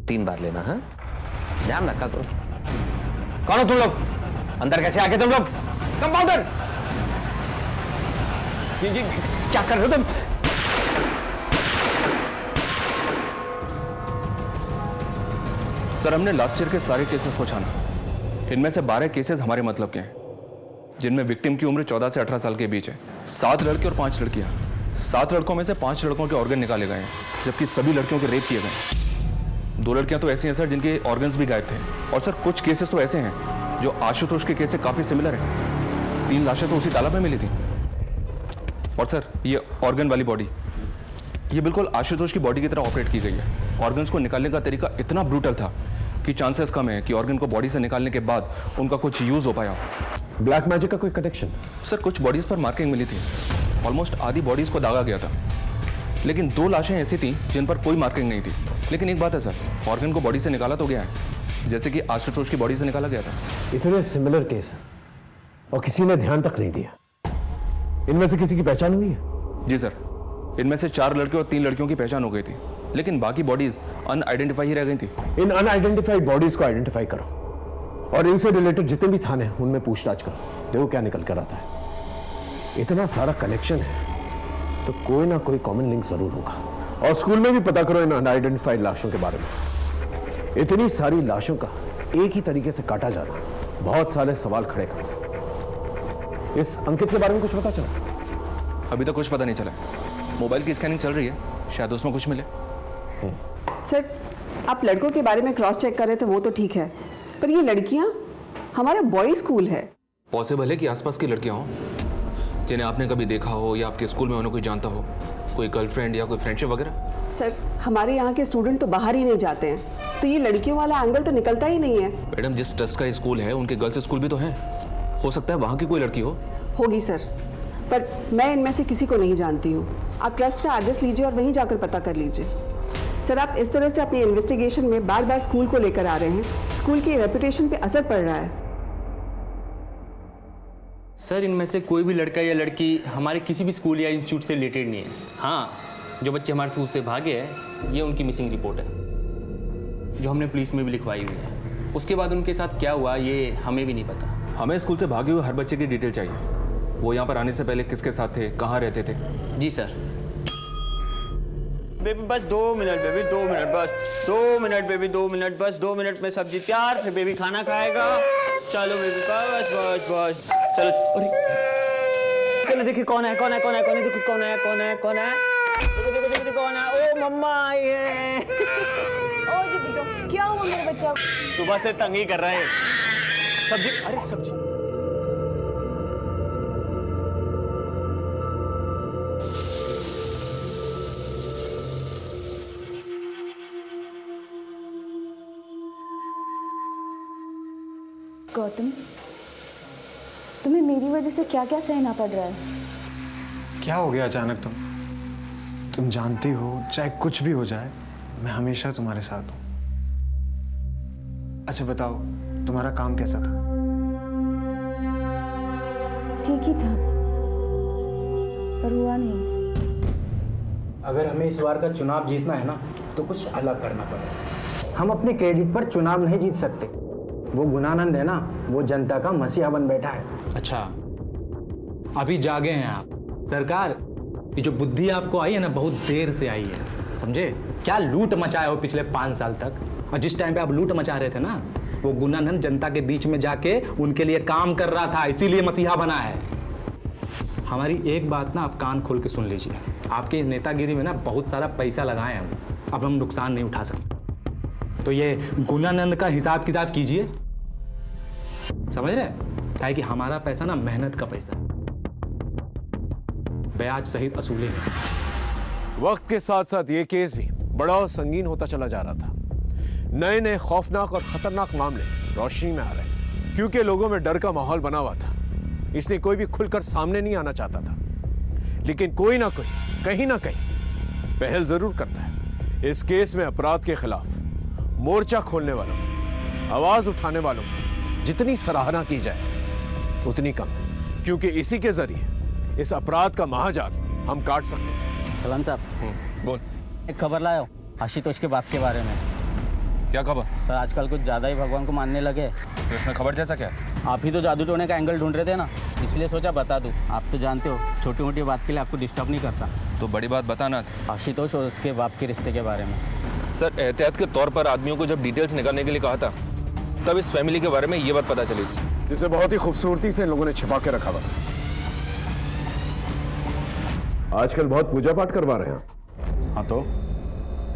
[SPEAKER 23] तीन बार लेना है, ध्यान रखा करो। कौन हो तुम लोग? अंदर कैसे आके तुम लोग? कंपाउंडर, ये क्या कर रहे हो तुम?
[SPEAKER 7] सर, हमने लास्ट ईयर के सारे केसेस को छाना। इनमें से 12 केसेस हमारे मतलब के हैं, जिनमें विक्टिम की उम्र 14 से 18 साल के बीच है। 7 लड़के और 5 लड़कियां। 7 लड़कों में से 5 लड़कों के ऑर्गन निकाले गए हैं, जबकि सभी लड़कियों के रेप किए गए। 2 लड़कियां तो ऐसी हैं सर जिनके ऑर्गन्स भी गायब थे। और सर कुछ केसेस तो ऐसे हैं जो आशुतोष के केस से काफी सिमिलर है। 3 लाशें तो उसी तालाब में मिली थी। और सर ये ऑर्गन वाली बॉडी, ये बिल्कुल आशुतोष की बॉडी की तरह ऑपरेट की गई है। ऑर्गन्स को निकालने का तरीका इतना ब्रूटल था कि चांसेस कम है कि ऑर्गन को बॉडी से निकालने के बाद उनका कुछ यूज हो पाया।
[SPEAKER 10] ब्लैक मैजिक का कोई कनेक्शन?
[SPEAKER 7] सर कुछ बॉडीज पर मार्किंग मिली थी, ऑलमोस्ट आधी बॉडीज को दागा गया था। लेकिन 2 लाशें ऐसी थी जिन पर कोई मार्किंग नहीं थी। लेकिन एक बात है सर, ऑर्गन को बॉडी से निकाला तो गया है, जैसे कि आशुतोष की बॉडी से निकाला गया था।
[SPEAKER 10] इतने सिमिलर केसेस और किसी ने ध्यान तक नहीं दिया। इनमें से किसी की पहचान हुई है?
[SPEAKER 7] जी सर, इनमें से 4 लड़के और 3 लड़कियों की पहचान हो गई थी, लेकिन बाकी बॉडीज अनआइडेंटिफाई ही रह गई थी।
[SPEAKER 10] इन अनआइडेंटिफाइड बॉडीज को आइडेंटिफाई करो और इनसे रिलेटेड जितने भी थाने हैं उनमें पूछताछ करो, देखो क्या निकल कर आता है। इतना सारा कनेक्शन है तो कोई ना कोई कॉमन लिंक जरूर होगा। और स्कूल में भी पता करो इन अनआइडेंटिफाइड लाशों के बारे में। इतनी सारी लाशों का एक ही तरीके से काटा जाना बहुत सारे सवाल खड़े कर। इस अंकित के बारे में कुछ पता चला?
[SPEAKER 7] अभी तक कुछ पता नहीं चला। मोबाइल की स्कैनिंग चल रही है, शायद उसमें कुछ मिले।
[SPEAKER 9] सर, आप लड़कों के बारे में क्रॉस चेक कर रहे थे वो तो ठीक है, पर ये लड़कियां, हमारा बॉयज स्कूल है।
[SPEAKER 7] पॉसिबल है कि आसपास की लड़कियां हों जिन्हें आपने कभी देखा हो या आपके स्कूल में उन्हें कोई जानता हो, कोई गर्लफ्रेंड या कोई फ्रेंडशिप वगैरह।
[SPEAKER 9] सर, हमारे यहाँ के स्टूडेंट तो बाहर ही नहीं जाते हैं, तो ये लड़कियों वाला एंगल तो निकलता ही नहीं है।
[SPEAKER 7] मैडम, जिस ट्रस्ट का स्कूल है उनके गर्ल्स स्कूल भी तो हैं, हो सकता है वहाँ की कोई लड़की हो।
[SPEAKER 9] होगी सर, पर मैं इनमें से किसी को नहीं जानती हूँ। आप ट्रस्ट का एड्रेस लीजिए और वहीं जाकर पता कर लीजिए। सर, आप इस तरह से अपनी इन्वेस्टिगेशन में बार बार स्कूल को लेकर आ रहे हैं, स्कूल की रेपुटेशन पे असर पड़ रहा है।
[SPEAKER 3] सर, इनमें से कोई भी लड़का या लड़की हमारे किसी भी स्कूल या इंस्टीट्यूट से रिलेटेड नहीं है। हाँ, जो बच्चे हमारे स्कूल से भागे हैं, ये उनकी मिसिंग रिपोर्ट है, जो हमने पुलिस में भी लिखवाई हुई है। उसके बाद उनके साथ क्या हुआ ये हमें भी नहीं पता।
[SPEAKER 7] हमें स्कूल से भागे हुए हर बच्चे की डिटेल चाहिए। वो यहाँ पर आने से पहले किसके साथ थे, कहाँ रहते थे।
[SPEAKER 3] जी सर। बेबी बस 2 मिनट, बेबी 2 मिनट, बस 2 मिनट, बेबी 2 मिनट, बस 2 मिनट में सब्जी तैयार, फिर बेबी खाना खाएगा। चलो बेबी, बस बस बस, चलो। चलो देखिए कौन है, कौन है, कौन है, कौन है, देखो कौन है, कौन है, कौन है, देखो देखो देखो कौन है। ओ मम्मा आई है।
[SPEAKER 12] ओ जी बेटा, क्या हुआ मेरे बच्चा?
[SPEAKER 3] सुबह से तंग ही कर रहे हैं। सब्जी, अरे सब्जी।
[SPEAKER 12] गौतम, तुम्हें मेरी वजह से क्या क्या सहना पड़ रहा है?
[SPEAKER 6] क्या हो गया अचानक? तुम जानती हो चाहे कुछ भी हो जाए मैं हमेशा तुम्हारे साथ हूं। अच्छा बताओ, तुम्हारा काम कैसा था?
[SPEAKER 12] ठीक ही था, पर हुआ नहीं।
[SPEAKER 14] अगर हमें इस बार का चुनाव जीतना है ना तो कुछ अलग करना पड़ेगा। हम अपने क्रेडिट पर चुनाव नहीं जीत सकते। वो गुणानंद है ना, वो जनता का मसीहा बन बैठा है।
[SPEAKER 2] अच्छा, अभी जागे हैं आप। सरकार, ये जो बुद्धि आपको आई है ना, बहुत देर से आई है, समझे? क्या लूट मचाए हो पिछले 5 साल तक, और जिस टाइम पे आप लूट मचा रहे थे ना, वो गुणानंद जनता के बीच में जाके उनके लिए काम कर रहा था, इसीलिए मसीहा बना है। हमारी एक बात ना आप कान खोल के सुन लीजिए, आपकी इस नेतागिरी में ना बहुत सारा पैसा लगाए हम, अब हम नुकसान नहीं उठा सकते। तो ये गुणानंद का हिसाब किताब कीजिए, समझ रहे? है कि हमारा पैसा ना मेहनत का पैसा, ब्याज सहित असूलेंगे।
[SPEAKER 10] वक्त के साथ साथ ये केस भी बड़ा और संगीन होता चला जा रहा था। नए नए खौफनाक और खतरनाक मामले रोशनी में आ रहे थे, क्योंकि लोगों में डर का माहौल बना हुआ था, इसलिए कोई भी खुलकर सामने नहीं आना चाहता था। लेकिन कोई ना कोई कहीं ना कहीं पहल जरूर करता है। इस केस में अपराध के खिलाफ मोर्चा खोलने वालों की, आवाज उठाने वालों की जितनी सराहना की जाए उतनी कम है, क्योंकि इसी के जरिए इस अपराध का महाजाल हम काट सकते थे।
[SPEAKER 3] सलाम साहब,
[SPEAKER 7] बोल।
[SPEAKER 3] एक खबर लाओ आशुतोष के बाप के बारे में।
[SPEAKER 7] क्या खबर?
[SPEAKER 3] सर, आजकल कुछ ज़्यादा ही भगवान को मानने लगे।
[SPEAKER 7] तो इसमें खबर जैसा क्या है?
[SPEAKER 3] आप ही तो जादू टोने का एंगल ढूंढ रहे थे ना, इसलिए सोचा बता दूं। आप तो जानते हो छोटी मोटी बात के लिए आपको डिस्टर्ब नहीं करता।
[SPEAKER 7] तो बड़ी बात बताना।
[SPEAKER 3] आशुतोष और उसके बाप के रिश्ते के बारे में।
[SPEAKER 7] सर, एहतियात के तौर पर आदमियों को जब डिटेल्स निकालने के लिए कहा था, तब इस फैमिली के बारे में ये बात पता चली थी,
[SPEAKER 10] जिसे बहुत ही खूबसूरती से इन लोगों ने छिपा के रखा हुआ। आजकल बहुत पूजा पाठ करवा रहे हैं।
[SPEAKER 18] हाँ, तो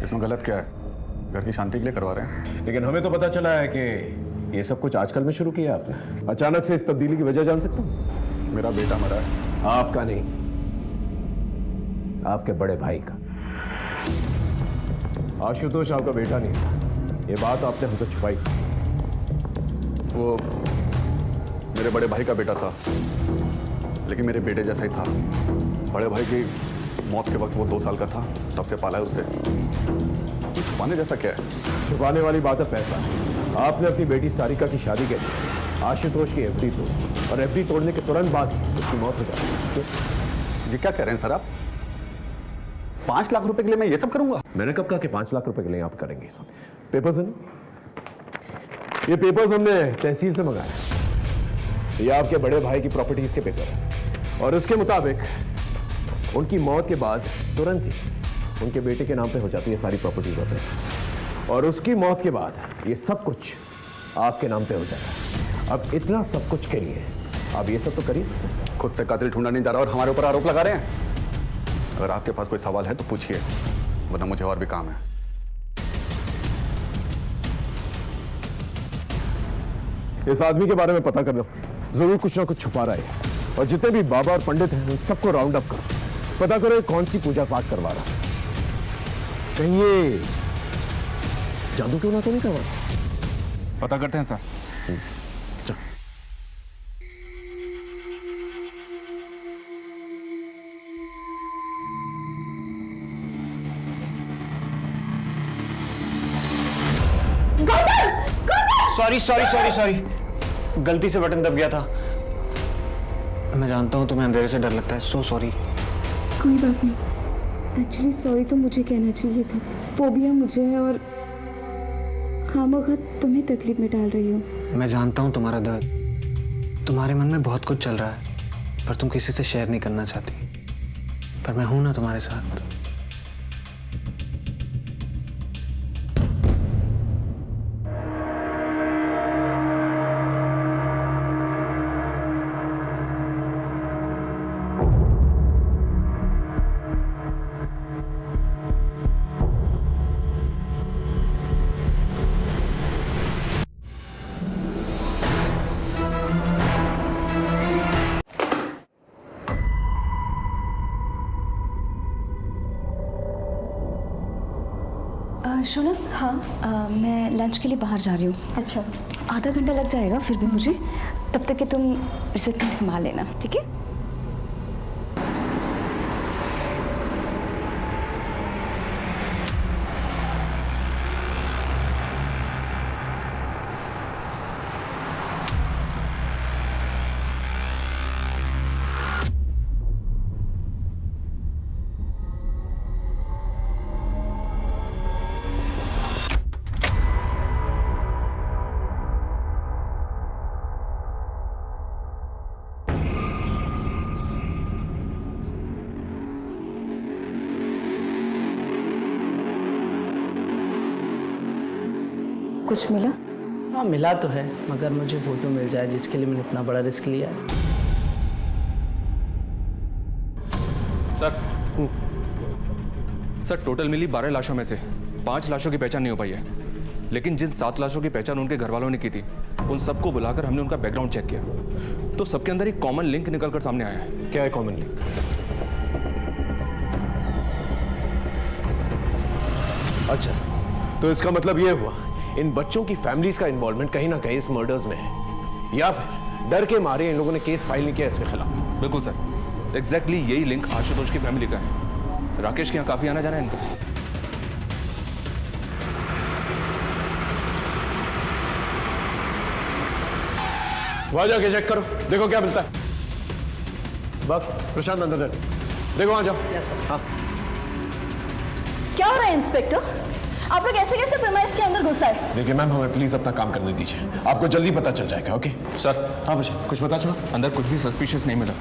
[SPEAKER 18] इसमें गलत क्या है? घर की शांति के लिए करवा रहे हैं।
[SPEAKER 10] लेकिन हमें तो पता चला है कि ये सब कुछ आजकल में शुरू किया आपने। अचानक से इस तब्दीली की वजह जान सकता हूँ?
[SPEAKER 18] मेरा बेटा मरा है।
[SPEAKER 10] आपका नहीं, आपके बड़े भाई का। आशुतोष आपका बेटा नहीं था, ये बात आपने हमसे छुपाई।
[SPEAKER 18] वो मेरे बड़े भाई का बेटा था, लेकिन मेरे बेटे जैसा ही था। बड़े भाई की
[SPEAKER 1] मौत के वक्त वो 2 साल का था, तब से पाला है उसे। छुपाने जैसा क्या है?
[SPEAKER 10] छुपाने वाली बात है पैसा। आपने अपनी बेटी सारिका की शादी के लिए आशुतोष की एफडी तोड़ी और एफडी तोड़ने के तुरंत बाद उसकी मौत हो जाती है।
[SPEAKER 1] जी क्या कह रहे हैं सर आप? 5 लाख रुपए के लिए मैं ये सब करूंगा?
[SPEAKER 10] मैंने कब कहा कि 5 लाख रुपए के लिए आप करेंगे सब? पेपर्स हैं, ये पेपर्स हमने तहसील से मंगाए। ये आपके बड़े भाई की प्रॉपर्टीज के पेपर है और इसके मुताबिक उनकी मौत के बाद तुरंत ही उनके बेटे के नाम पे हो जाती है सारी प्रॉपर्टीज होते हैं और उसकी मौत के बाद ये सब कुछ आपके नाम पे हो जाता है। अब इतना सब कुछ के लिए आप ये सब तो करिए।
[SPEAKER 1] खुद से कातिल ढूंढा नहीं जा रहा और हमारे ऊपर आरोप लगा रहे हैं। अगर आपके पास कोई सवाल है तो पूछिए, वरना मुझे और भी काम है।
[SPEAKER 10] इस आदमी के बारे में पता कर लो, जरूर कुछ ना कुछ छुपा रहा है। और जितने भी बाबा और पंडित हैं उन सबको राउंड अप करो, पता करो कौन सी पूजा पाठ करवा रहा है। कहीं ये जादू टोना तो नहीं करवा?
[SPEAKER 7] पता करते हैं sir.
[SPEAKER 6] Sorry sorry sorry sorry, गलती से बटन दब गया था। मैं जानता हूँ तुम्हें अंधेरे से डर लगता है, सो सॉरी।
[SPEAKER 12] कोई बात नहीं, एक्चुअली सॉरी तो मुझे कहना चाहिए था। फोबिया मुझे है और खामखा तुम्हें तकलीफ में डाल रही हूँ।
[SPEAKER 6] मैं जानता हूँ तुम्हारा दर्द, तुम्हारे मन में बहुत कुछ चल रहा है पर तुम किसी से शेयर नहीं करना चाहती। पर मैं हूं ना तुम्हारे साथ।
[SPEAKER 12] शोनम, हाँ मैं लंच के लिए बाहर जा रही हूँ। अच्छा, आधा घंटा लग जाएगा फिर भी मुझे, तब तक कि तुम रिसेप्शन संभाल लेना, ठीक है? कुछ मिला?
[SPEAKER 8] हाँ मिला तो है, मगर मुझे वो तो मिल जाए जिसके लिए मैंने इतना बड़ा रिस्क लिया है।
[SPEAKER 7] सर टोटल मिली 12 लाशों में से 5 लाशों की पहचान नहीं हो पाई है, लेकिन जिन 7 लाशों की पहचान उनके घर वालों ने की थी उन सबको बुलाकर हमने उनका बैकग्राउंड चेक किया तो सबके अंदर एक कॉमन लिंक निकलकर सामने आया है।
[SPEAKER 10] क्या है कॉमन लिंक? अच्छा, तो इसका मतलब ये हुआ इन बच्चों की फैमिलीज का इन्वॉल्वमेंट कहीं ना कहीं इस मर्डर्स में है, या फिर डर के मारे इन लोगों ने केस फाइल नहीं किया इसके खिलाफ।
[SPEAKER 7] बिल्कुल सर, एग्जैक्टली यही लिंक आशुतोष की फैमिली का है। राकेश के यहाँ काफी आना जाना है इनका।
[SPEAKER 10] वहां जाके चेक करो, देखो क्या मिलता है। बस प्रशांत अंदर देखो, वहां जाओ। हाँ।
[SPEAKER 19] क्या हो रहा है इंस्पेक्टर? आप लोग ऐसे कैसे प्रेमाइस के अंदर घुस आए?
[SPEAKER 10] देखिए मैम, हमें प्लीज अपना काम करने दीजिए, आपको जल्दी पता चल जाएगा। Okay
[SPEAKER 7] sir.
[SPEAKER 10] हाँ बच्चे, कुछ पता चला?
[SPEAKER 7] अंदर कुछ भी सस्पिशियस नहीं मिला।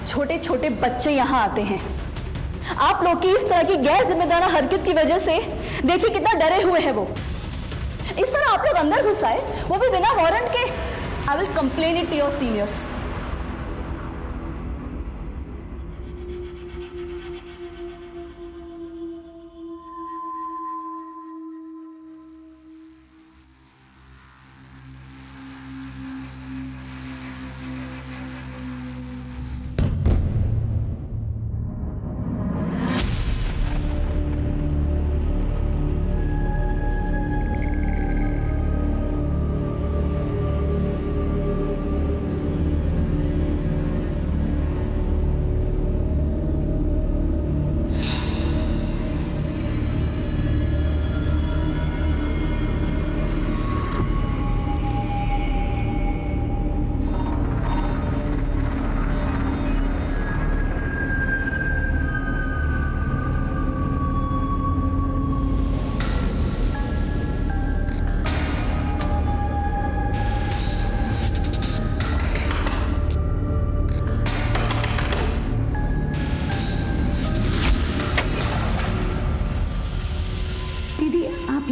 [SPEAKER 19] छोटे छोटे बच्चे यहाँ आते हैं, आप लोग की इस तरह की गैर जिम्मेदार हरकत की वजह से देखिए कितना डरे हुए हैं वो। इस तरह आप लोग अंदर घुस आए, वो भी बिना वारंट के। I will complain it to your seniors.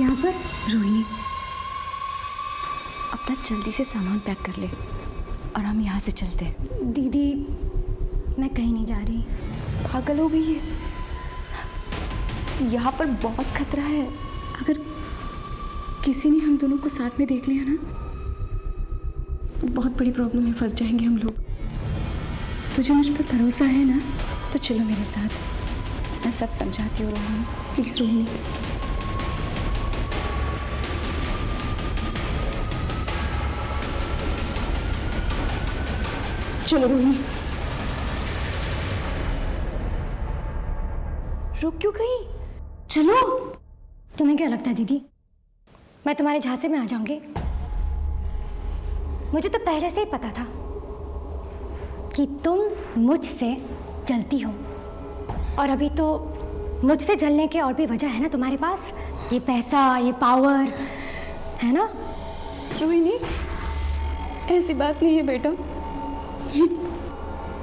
[SPEAKER 12] यहाँ पर? रोहिणी, अपना जल्दी से सामान पैक कर ले और हम यहाँ से चलते हैं। दीदी, मैं कहीं नहीं जा रही। पागल हो गई है, यहाँ पर बहुत खतरा है। अगर किसी ने हम दोनों को साथ में देख लिया ना, तो बहुत बड़ी प्रॉब्लम में फंस जाएंगे हम लोग। तुझे मुझ पर भरोसा है ना? तो चलो मेरे साथ, मैं सब समझाती हूँ रोहिणी। प्लीज रोहिणी। चलो रोहिणी। रुक क्यों गई? चलो।
[SPEAKER 11] तुम्हें क्या लगता है दीदी, मैं तुम्हारे झांसे में आ जाऊंगी? मुझे तो पहले से ही पता था कि तुम मुझसे जलती हो, और अभी तो मुझसे जलने के और भी वजह है ना तुम्हारे पास। ये पैसा, ये पावर है ना?
[SPEAKER 12] रोहिणी, ऐसी बात नहीं है बेटा।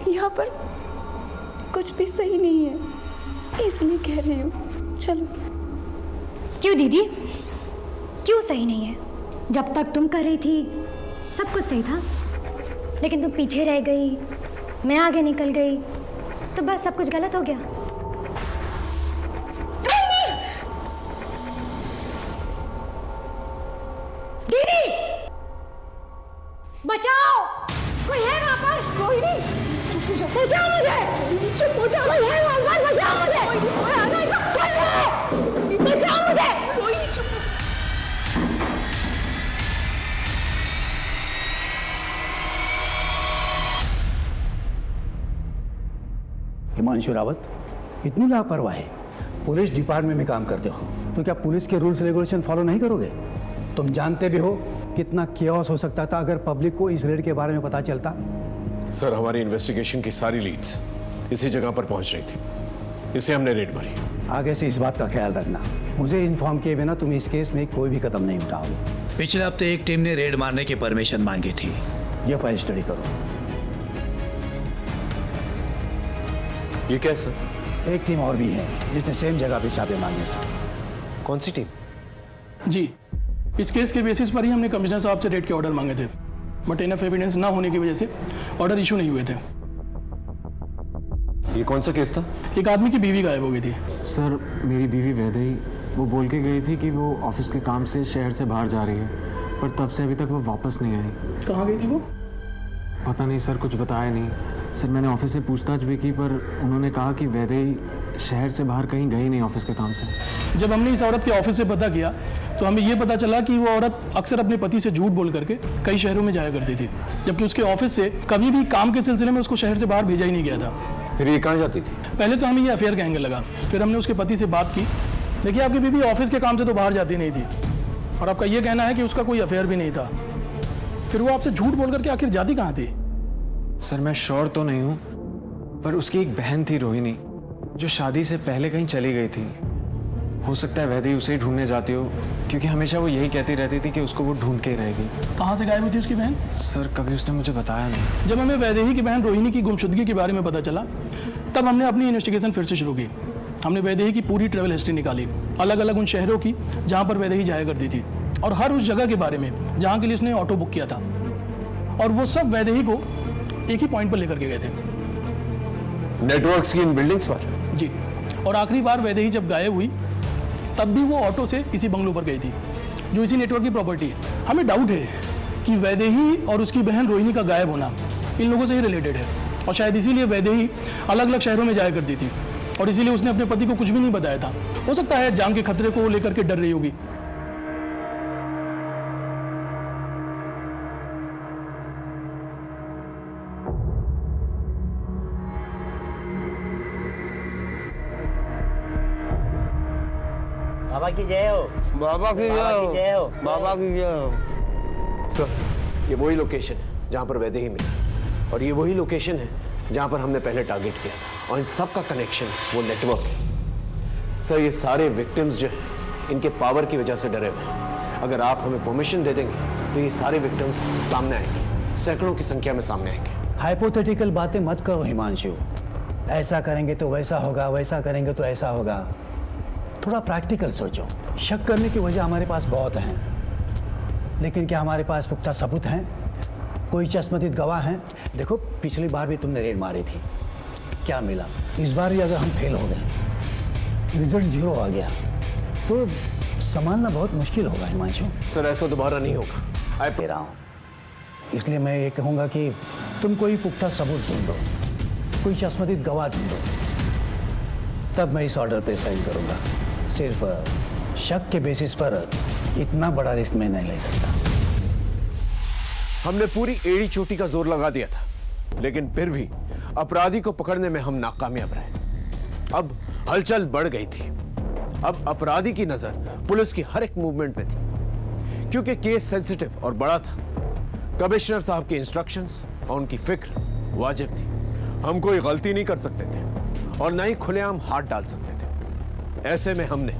[SPEAKER 12] यहाँ पर कुछ भी सही नहीं है, इसलिए कह रही हूँ। चलो।
[SPEAKER 11] क्यों दीदी, क्यों सही नहीं है? जब तक तुम कर रही थी सब कुछ सही था, लेकिन तुम पीछे रह गई, मैं आगे निकल गई, तो बस सब कुछ गलत हो गया।
[SPEAKER 5] दीदी, बचाओ! कोई है वहाँ पर? कोई नहीं। बचाओ मुझे! चुप हो जाओ! कोई है वहाँ पर? बचाओ मुझे! बचाओ मुझे! कोई नहीं, चुप।
[SPEAKER 15] हिमांशु रावत, इतनी लापरवाही। पुलिस डिपार्टमेंट में काम करते हो तो क्या पुलिस के रूल्स रेगुलेशन फॉलो नहीं करोगे? तुम जानते भी हो कितना केओस हो सकता था अगर पब्लिक को इस रेड के बारे में पता चलता।
[SPEAKER 10] सर, हमारी इन्वेस्टिगेशन की सारी लीड्स इसी जगह पर पहुंच रही थी, इसे हमने रेड मारी।
[SPEAKER 15] आगे से इस बात का ख्याल रखना, मुझे इन्फॉर्म किए बिना तुम इस केस में कोई भी कदम नहीं उठाओगे।
[SPEAKER 16] पिछले हफ्ते एक टीम ने रेड मारने की परमिशन मांगी थी।
[SPEAKER 15] ये फाइल स्टडी करो।
[SPEAKER 10] ये क्या सर?
[SPEAKER 15] एक टीम और भी है जिसने सेम जगह पे छापे मारने थे।
[SPEAKER 10] कौन सी टीम?
[SPEAKER 24] जी, इस केस के बेसिस पर ही हमने कमिश्नर साहब से रेड के ऑर्डर मांगे थे, बट इनफ एविडेंस ना होने की वजह से ऑर्डर इशू नहीं हुए थे।
[SPEAKER 10] ये कौन सा केस था?
[SPEAKER 24] एक आदमी की बीवी गायब हो गई थी।
[SPEAKER 6] सर, मेरी बीवी वैदेही, वो बोल के गई थी कि वो ऑफिस के काम से शहर से बाहर जा रही है, पर तब से अभी तक वो वापस नहीं आई।
[SPEAKER 24] कहाँ गई थी वो?
[SPEAKER 6] पता नहीं सर, कुछ बताया नहीं। सर, मैंने ऑफिस से पूछताछ भी की, पर उन्होंने कहा कि वैदेही शहर से बाहर कहीं गई नहीं ऑफिस के काम से।
[SPEAKER 24] जब हमने इस औरत के ऑफिस से पता किया तो हमें ये पता चला कि वो औरत अक्सर अपने पति से झूठ बोल करके कई शहरों में जाया करती थी, जबकि उसके ऑफिस से कभी भी काम के सिलसिले में उसको शहर से बाहर भेजा ही नहीं गया था।
[SPEAKER 10] फिर ये कहाँ जाती थी?
[SPEAKER 24] पहले तो हमें ये अफेयर का एंगल लगा, फिर हमने उसके पति से बात की। देखिए, आपकी बीवी ऑफिस के काम से तो बाहर जाती नहीं थी, और आपका ये कहना है कि उसका कोई अफेयर भी नहीं था, फिर वो आपसे झूठ बोल करके आखिर जाती कहाँ थी?
[SPEAKER 6] सर, मैं श्योर तो नहीं हूँ, पर उसकी एक बहन थी रोहिणी, जो शादी से पहले कहीं चली गई थी। हो सकता है वैदेही उसे ही ढूंढने जाती हो, क्योंकि हमेशा वो यही कहती रहती थी कि उसको वो ढूंढ के ही रहेगी।
[SPEAKER 24] कहाँ से गायब हुई थी उसकी बहन?
[SPEAKER 6] सर, कभी उसने मुझे बताया नहीं।
[SPEAKER 24] जब हमें वैदेही की बहन रोहिणी की गुमशुदगी के बारे में पता चला, तब हमने अपनी इन्वेस्टिगेशन फिर से शुरू की। हमने वैदेही की पूरी ट्रैवल हिस्ट्री निकाली, अलग अलग उन शहरों की जहाँ पर वैदेही जाया करती थी, और हर उस जगह के बारे में जहाँ के लिए उसने ऑटो बुक किया था, और वो सब वैदेही को एक ही पॉइंट पर लेकर के गए थे,
[SPEAKER 10] नेटवर्क्स की इन बिल्डिंग्स पर।
[SPEAKER 24] जी, और आखिरी बार वैदेही जब गायब हुई तब भी वो ऑटो से इसी बंगलों पर गई थी, जो इसी नेटवर्क की प्रॉपर्टी है। हमें डाउट है कि वैदेही और उसकी बहन रोहिणी का गायब होना इन लोगों से ही रिलेटेड है, और शायद इसीलिए वैदेही अलग अलग शहरों में जाया करती थी, और इसीलिए उसने अपने पति को कुछ भी नहीं बताया था। हो सकता है जान के खतरे को लेकर के डर रही होगी।
[SPEAKER 8] बाबा की जय हो।
[SPEAKER 22] बाबा की जय हो। बाबा की जय हो।
[SPEAKER 10] सर, ये वही लोकेशन है जहाँ पर वैदेही मिली, और ये वही लोकेशन है जहाँ पर हमने पहले टारगेट किया था, और इन सब का कनेक्शन वो नेटवर्क है। सर, ये सारे विक्टिम्स जो हैं इनके पावर की वजह से डरे हुए हैं। अगर आप हमें परमिशन दे देंगे तो ये सारे विक्टिम्स सामने आएंगे, सैकड़ों की संख्या में सामने आएंगे।
[SPEAKER 15] हाइपोथेटिकल बातें मत करो हिमांशु। ऐसा करेंगे तो वैसा होगा, वैसा करेंगे तो ऐसा होगा। थोड़ा प्रैक्टिकल सोचो। शक करने की वजह हमारे पास बहुत हैं, लेकिन क्या हमारे पास पुख्ता सबूत हैं? कोई चश्मदीद गवाह हैं? देखो पिछली बार भी तुमने रेड मारी थी, क्या मिला? इस बार भी अगर हम फेल हो गए, रिजल्ट 0 आ गया, तो संभालना बहुत मुश्किल होगा हिमांशु।
[SPEAKER 10] सर ऐसा दोबारा नहीं होगा,
[SPEAKER 15] मैं कह रहा हूँ। इसलिए मैं ये कहूँगा कि तुम कोई पुख्ता सबूत ढूंढो, कोई चश्मदीद गवाह ढूंढो, तब मैं इस ऑर्डर पे साइन करूँगा। सिर्फ शक के बेसिस पर इतना बड़ा रिस्क मैं नहीं ले सकता।
[SPEAKER 10] हमने पूरी एड़ी चोटी का जोर लगा दिया था, लेकिन फिर भी अपराधी को पकड़ने में हम नाकामयाब रहे। अब हलचल बढ़ गई थी। अब अपराधी की नजर पुलिस की हर एक मूवमेंट पे थी, क्योंकि केस सेंसिटिव और बड़ा था। कमिश्नर साहब की इंस्ट्रक्शंस और उनकी फिक्र वाजिब थी। हम कोई गलती नहीं कर सकते थे और न ही खुलेआम हाथ डाल सकते थे। ऐसे में हमने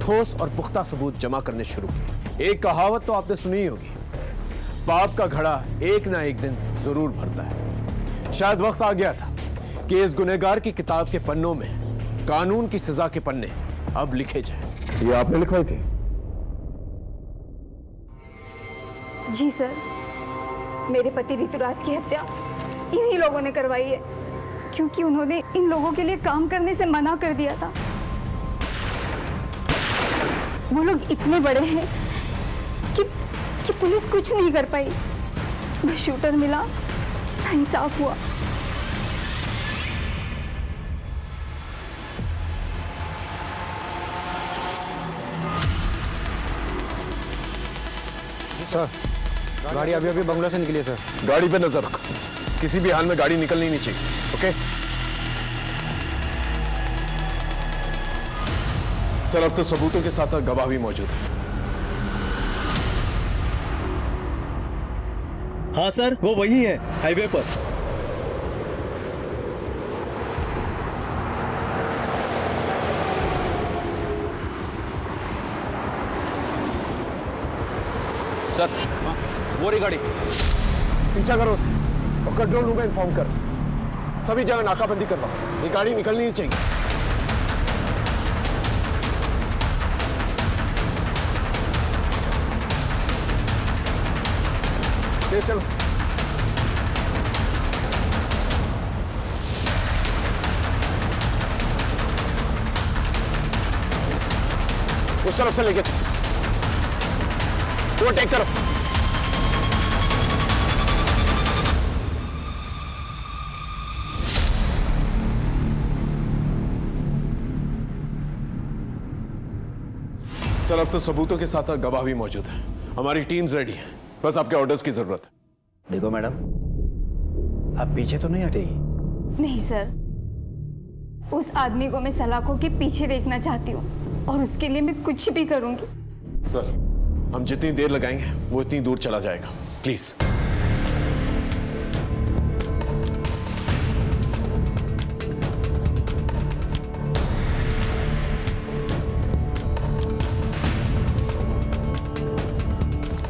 [SPEAKER 10] ठोस और पुख्ता सबूत जमा करने शुरू किए। एक कहावत तो आपने सुनी ही होगी, पाप का घड़ा एक ना एक दिन जरूर भरता है। शायद वक्त आ गया था कि इस गुनहगार की किताब के पन्नों में कानून की सजा के पन्ने अब लिखे जाएं।
[SPEAKER 18] ये आपने लिखवाई थी?
[SPEAKER 12] जी सर, मेरे पति ऋतुराज की हत्या इन्हीं लोगों ने करवाई है, क्योंकि उन्होंने इन लोगों के लिए काम करने से मना कर दिया था। वो लोग इतने बड़े हैं कि पुलिस कुछ नहीं कर पाई। न शूटर मिला, न इंसाफ हुआ।
[SPEAKER 14] सर, गाड़ी अभी अभी बंगला से निकली है सर।
[SPEAKER 10] गाड़ी पे नजर रख, किसी भी हाल में गाड़ी निकलनी नहीं चाहिए। ओके सर, अब तो सबूतों के साथ साथ गवाह भी मौजूद है।
[SPEAKER 13] हाँ सर, वो वही है हाईवे पर।
[SPEAKER 10] सर, वो रही गाड़ी, पीछा करो उसका और कंट्रोल रूम में इन्फॉर्म कर। सभी जगह नाकाबंदी करवा, ये गाड़ी निकलनी नहीं चाहिए। तेज चलो। उस तरफ से लेके वो टेक करो। सर, अब तो सबूतों के साथ साथ गवाह भी मौजूद है। हमारी टीम्स रेडी है, बस आपके ऑर्डर्स की जरूरत है।
[SPEAKER 15] देखो मैडम, आप पीछे तो नहीं हटेगी?
[SPEAKER 12] नहीं सर, उस आदमी को मैं सलाखों के पीछे देखना चाहती हूँ और उसके लिए मैं कुछ भी करूंगी।
[SPEAKER 10] सर, हम जितनी देर लगाएंगे वो इतनी दूर चला जाएगा, प्लीज।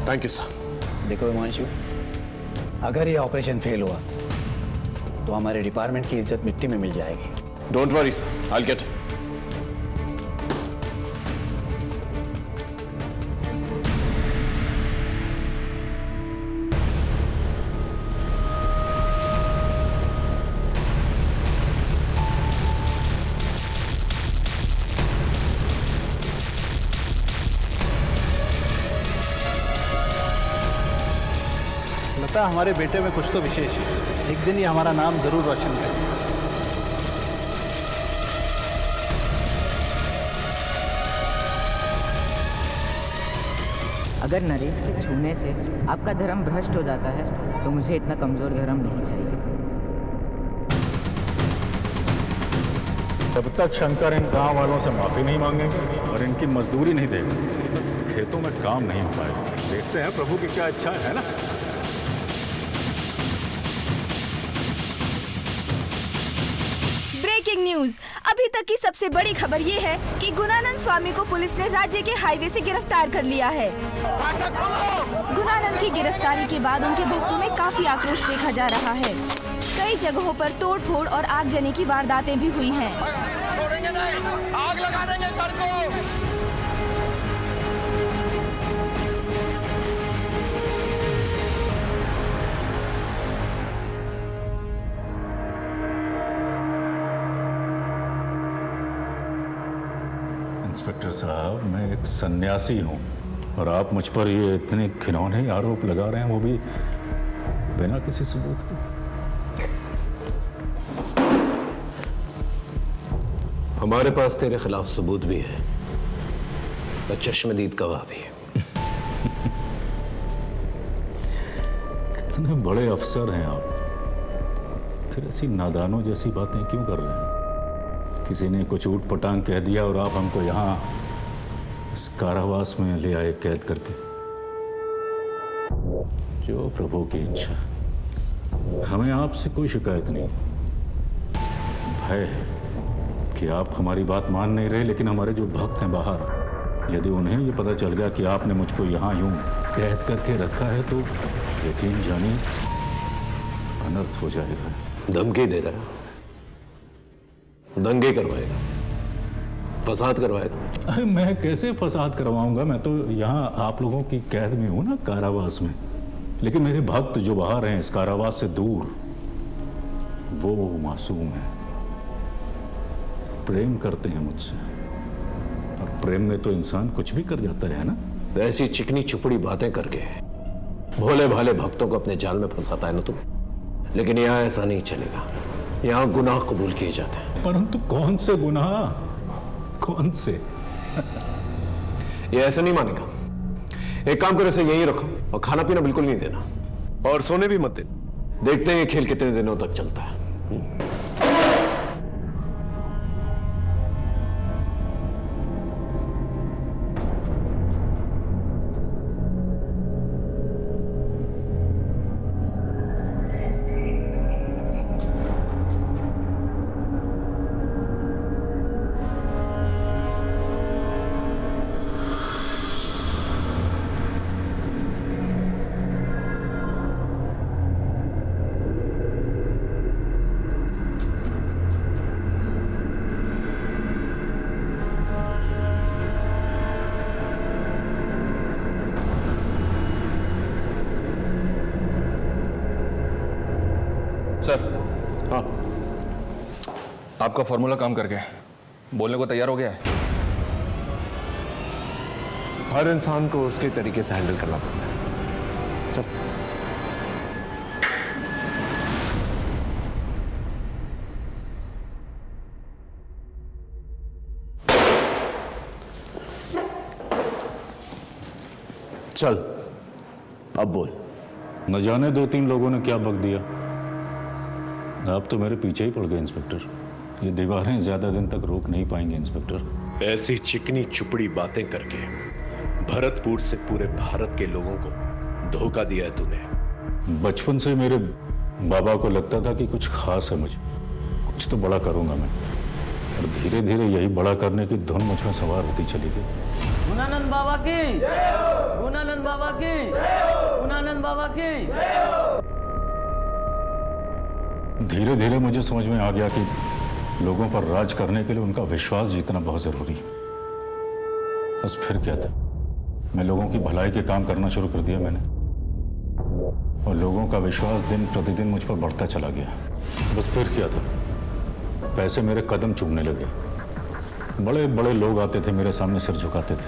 [SPEAKER 10] Thank you sir.
[SPEAKER 15] देखो हिमांशु, अगर ये ऑपरेशन फेल हुआ तो हमारे डिपार्टमेंट की इज्जत मिट्टी में मिल जाएगी।
[SPEAKER 10] Don't worry sir, I get it.
[SPEAKER 17] लगता है हमारे बेटे में कुछ तो विशेष है। एक दिन ये हमारा नाम जरूर रोशन करेगा।
[SPEAKER 20] अगर नरेश के छूने से आपका धर्म भ्रष्ट हो जाता है तो मुझे इतना कमजोर धर्म नहीं चाहिए।
[SPEAKER 21] जब तक शंकर इन गांव वालों से माफी नहीं मांगेंगे और इनकी मजदूरी नहीं देंगे, खेतों में काम नहीं हो पाएगा। देखते हैं प्रभु की क्या इच्छा है ना।
[SPEAKER 25] ब्रेकिंग न्यूज, अभी तक की सबसे बड़ी खबर ये है कि गुणानंद स्वामी को पुलिस ने राज्य के हाईवे से गिरफ्तार कर लिया है। गुणानंद की गिरफ्तारी के बाद उनके भक्तों में काफी आक्रोश देखा जा रहा है। कई जगहों पर तोड़फोड़ और आगजनी की वारदातें भी हुई हैं।
[SPEAKER 26] छोड़ेंगे नहीं, आग लगा देंगे घर को।
[SPEAKER 21] इंस्पेक्टर साहब, मैं एक सन्यासी हूँ और आप मुझ पर ये इतने घिनौने आरोप लगा रहे हैं, वो भी बिना किसी सबूत के।
[SPEAKER 10] हमारे पास तेरे खिलाफ सबूत भी है और चश्मदीद गवाह भी है।
[SPEAKER 21] कितने बड़े अफसर हैं आप, फिर ऐसी नादानों जैसी बातें क्यों कर रहे हैं? किसी ने कुछ ऊट पटांग कह दिया और आप हमको यहाँ इस कारावास में ले आए कैद करके। जो प्रभु की इच्छा, हमें आपसे कोई शिकायत नहीं। भय है कि आप हमारी बात मान नहीं रहे, लेकिन हमारे जो भक्त हैं बाहर, यदि उन्हें ये पता चल गया कि आपने मुझको यहाँ यूं कैद करके रखा है तो यकीन जानिए अनर्थ हो जाएगा।
[SPEAKER 10] धमकी दे रहा है, दंगे करवाएगा, फसाद करवाएगा।
[SPEAKER 21] अरे मैं कैसे फसाद करवाऊंगा? मैं तो यहाँ आप लोगों की कैद में हूं ना, कारावास में। लेकिन मेरे भक्त जो बाहर हैं इस कारावास से दूर, वो मासूम है, प्रेम करते हैं मुझसे, और प्रेम में तो इंसान कुछ भी कर जाता है ना।
[SPEAKER 10] ऐसी चिकनी चुपड़ी बातें करके भोले भाले भक्तों को अपने जाल में फंसाता है ना तुम। लेकिन यहाँ ऐसा नहीं चलेगा, यहाँ गुनाह कबूल किए जाते हैं।
[SPEAKER 21] परंतु कौन से गुनाह, कौन से?
[SPEAKER 10] ये ऐसा नहीं मानेगा। एक काम करो, इसे यहीं रखो और खाना पीना बिल्कुल नहीं देना, और सोने भी मत देना। देखते हैं ये खेल कितने दिनों तक चलता है।
[SPEAKER 7] सर, हाँ, आपका फॉर्मूला काम कर गया, बोलने को तैयार हो गया है।
[SPEAKER 10] हर इंसान को उसके तरीके से हैंडल करना पड़ता है। चल। चल, अब बोल।
[SPEAKER 21] न जाने 2-3 लोगों ने क्या बक दिया, आप तो मेरे पीछे ही पड़ गए इंस्पेक्टर। ये दीवारें ज्यादा दिन तक रोक नहीं पाएंगे इंस्पेक्टर।
[SPEAKER 10] ऐसी चिकनी चुपड़ी बातें करके भरतपुर से पूरे भारत के लोगों को धोखा दिया है तूने।
[SPEAKER 21] बचपन से मेरे बाबा को लगता था कि कुछ खास है मुझे, कुछ तो बड़ा करूंगा मैं, और धीरे धीरे यही बड़ा करने की धुन मुझ में सवार होती चली गई।
[SPEAKER 2] गुणानंद बाबा की, गुणानंद बाबा की, गुणानंद बाबा की।
[SPEAKER 21] धीरे धीरे मुझे समझ में आ गया कि लोगों पर राज करने के लिए उनका विश्वास जीतना बहुत जरूरी है। बस फिर क्या था, मैं लोगों की भलाई के काम करना शुरू कर दिया मैंने, और लोगों का विश्वास दिन प्रतिदिन मुझ पर बढ़ता चला गया। बस फिर क्या था, पैसे मेरे कदम चूमने लगे। बड़े बड़े लोग आते थे मेरे सामने सिर झुकाते थे,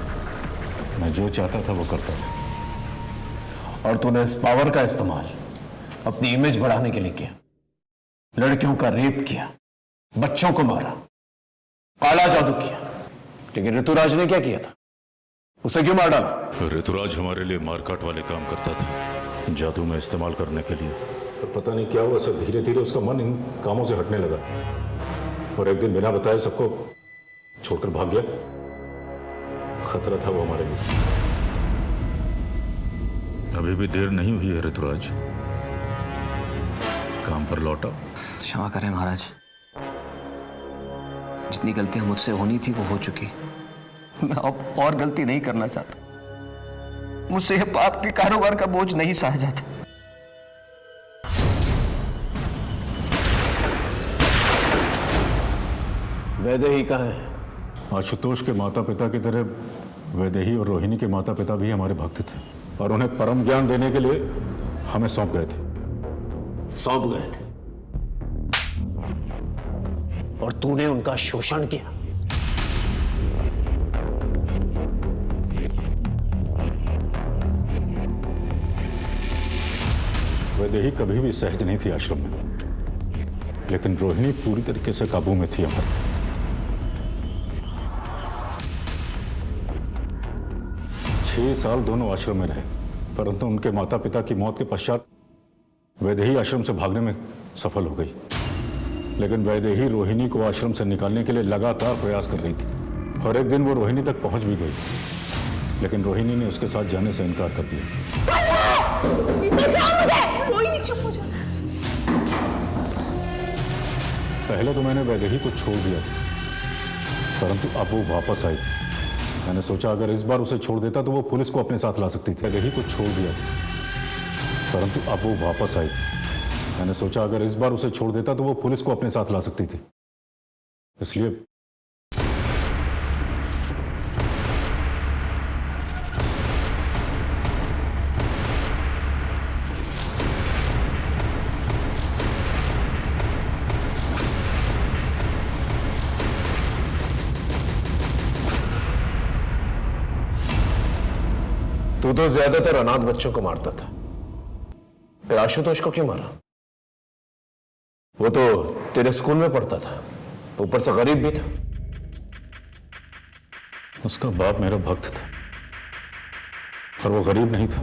[SPEAKER 21] मैं जो चाहता था वो करता था।
[SPEAKER 10] और तूने इस पावर का इस्तेमाल अपनी इमेज बढ़ाने के लिए किया। लड़कियों का रेप किया, बच्चों को मारा, काला जादू किया। लेकिन ऋतुराज ने क्या किया था? उसे क्यों मार डाला?
[SPEAKER 21] ऋतुराज हमारे लिए मारकाट वाले काम करता था, जादू में इस्तेमाल करने के लिए। पर पता नहीं क्या हुआ, सब धीरे धीरे उसका मन इन कामों से हटने लगा, और एक दिन बिना बताए सबको छोड़कर भाग गया। खतरा था वो हमारे लिए। अभी भी देर नहीं हुई है ऋतुराज, काम पर लौटा।
[SPEAKER 3] क्षमा करें महाराज, जितनी गलतियां मुझसे होनी थी वो हो चुकी। मैं अब और गलती नहीं करना चाहता। मुझसे यह पाप के कारोबार का बोझ नहीं सहा जाता।
[SPEAKER 10] वैदेही कहाँ है?
[SPEAKER 21] आशुतोष के माता पिता की तरह वैदेही और रोहिणी के माता पिता भी हमारे भक्त थे, और उन्हें परम ज्ञान देने के लिए हमें सौंप गए थे।
[SPEAKER 10] सौंप गए थे और तूने उनका शोषण किया।
[SPEAKER 21] वैदेही कभी भी सहज नहीं थी आश्रम में, लेकिन रोहिणी पूरी तरीके से काबू में थी अमर। 6 साल दोनों आश्रम में रहे, परंतु उनके माता पिता की मौत के पश्चात वैदेही आश्रम से भागने में सफल हो गई। लेकिन वैदेही रोहिणी को आश्रम से निकालने के लिए लगातार प्रयास कर रही थी और एक दिन वो रोहिणी तक पहुंच भी गई, लेकिन रोहिणी ने उसके साथ जाने से इनकार कर दिया।
[SPEAKER 1] रोहिणी चुप हो जा।
[SPEAKER 21] पहले तो मैंने वैदेही को छोड़ दिया था, परंतु अब वो वापस आई। मैंने सोचा अगर इस बार उसे छोड़ देता तो वो पुलिस को अपने साथ ला सकती थी। वैदेही को छोड़ दिया था, परंतु अब वो वापस आई। मैंने सोचा अगर इस बार उसे छोड़ देता तो वो पुलिस को अपने साथ ला सकती थी, इसलिए
[SPEAKER 10] तू तो ज्यादातर अनाथ बच्चों को मारता था, फिर आशुतोष को क्यों मारा? वो तो तेरे स्कूल में पढ़ता था, ऊपर से गरीब भी था।
[SPEAKER 21] उसका बाप मेरा भक्त था, पर वो गरीब नहीं था।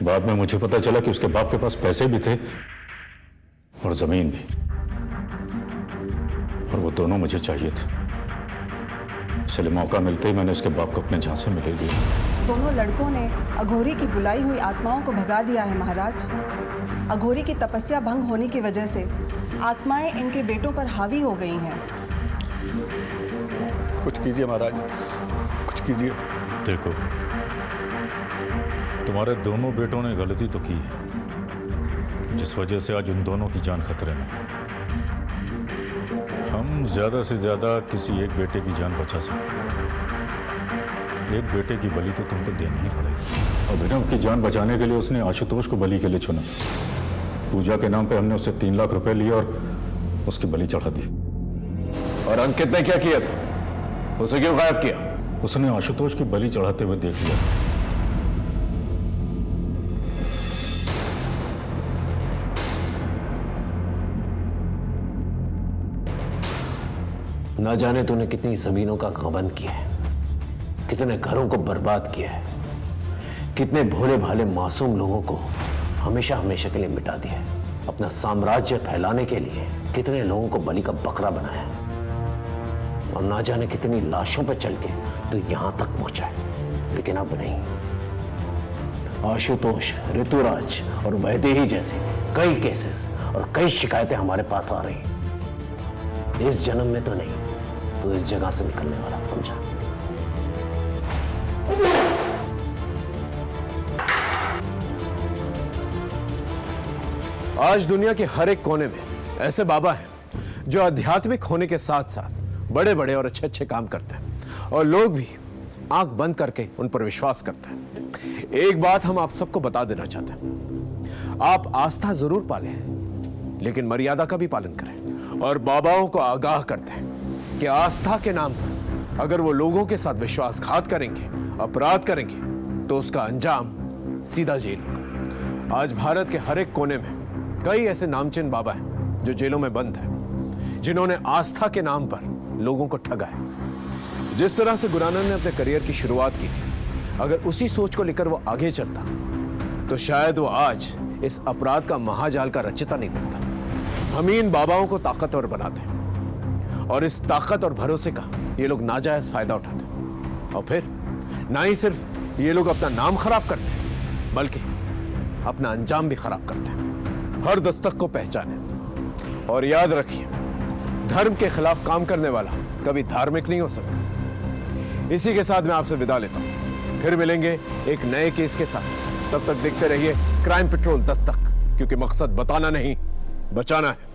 [SPEAKER 21] बाद में मुझे पता चला कि उसके बाप के पास पैसे भी थे और जमीन भी, और वो दोनों मुझे चाहिए थे। इसलिए मौका मिलते ही मैंने उसके बाप को अपने झांसे में ले लिया।
[SPEAKER 1] दोनों लड़कों ने अघोरी की बुलाई हुई आत्माओं को भगा दिया है महाराज। अघोरी की तपस्या भंग होने की वजह से आत्माएं इनके बेटों पर हावी हो गई हैं।
[SPEAKER 18] कुछ कीजिए महाराज, कुछ कीजिए।
[SPEAKER 21] देखो, तुम्हारे दोनों बेटों ने गलती तो की है, जिस वजह से आज उन दोनों की जान खतरे में। हम ज्यादा से ज्यादा किसी एक बेटे की जान बचा सकते हैं। एक बेटे की बलि तो तुमको देनी ही पड़ेगी। अभिनव की जान बचाने के लिए उसने आशुतोष को बलि के लिए चुना। पूजा के नाम पे हमने उससे 3 लाख रुपए लिए और उसकी बलि चढ़ा दी।
[SPEAKER 10] और अंकित ने क्या किया था? उसे क्यों गायब किया?
[SPEAKER 21] उसने आशुतोष की बलि चढ़ाते हुए देख लिया।
[SPEAKER 10] ना जाने तूने कितनी जमीनों का गबन किया है, कितने घरों को बर्बाद किया है, कितने भोले भाले मासूम लोगों को हमेशा हमेशा के लिए मिटा दिया है। अपना साम्राज्य फैलाने के लिए कितने लोगों को बलि का बकरा बनाया, और ना जाने कितनी लाशों पर चल के तो यहां तक पहुंचा है। लेकिन अब नहीं। आशुतोष, ऋतुराज और वैदेही जैसे कई केसेस और कई शिकायतें हमारे पास आ रही हैं। इस जन्म में तो नहीं, तो इस जगह से निकलने वाला, समझा? आज दुनिया के हर एक कोने में ऐसे बाबा हैं जो आध्यात्मिक होने के साथ साथ बड़े बड़े और अच्छे अच्छे काम करते हैं, और लोग भी आंख बंद करके उन पर विश्वास करते हैं। एक बात हम आप सबको बता देना चाहते हैं, आप आस्था जरूर पालें, लेकिन मर्यादा का भी पालन करें। और बाबाओं को आगाह करते हैं कि आस्था के नाम पर अगर वो लोगों के साथ विश्वासघात करेंगे, अपराध करेंगे, तो उसका अंजाम सीधा जेल होगा। आज भारत के हर एक कोने में कई ऐसे नामचीन बाबा हैं जो जेलों में बंद हैं, जिन्होंने आस्था के नाम पर लोगों को ठगा है। जिस तरह से गुरुनानंद ने अपने करियर की शुरुआत की थी, अगर उसी सोच को लेकर वो आगे चलता तो शायद वो आज इस अपराध का महाजाल का रचयिता नहीं बनता। हम इन बाबाओं को ताकतवर बनाते हैं, और इस ताकत और भरोसे का ये लोग नाजायज फायदा उठाते हैं। और फिर ना ही सिर्फ ये लोग अपना नाम खराब करते हैं, बल्कि अपना अंजाम भी खराब करते हैं। हर दस्तक को पहचाने और याद रखिए, धर्म के खिलाफ काम करने वाला कभी धार्मिक नहीं हो सकता। इसी के साथ मैं आपसे विदा लेता हूं, फिर मिलेंगे एक नए केस के साथ। तब तक देखते रहिए क्राइम पेट्रोल दस्तक, क्योंकि मकसद बताना नहीं, बचाना है।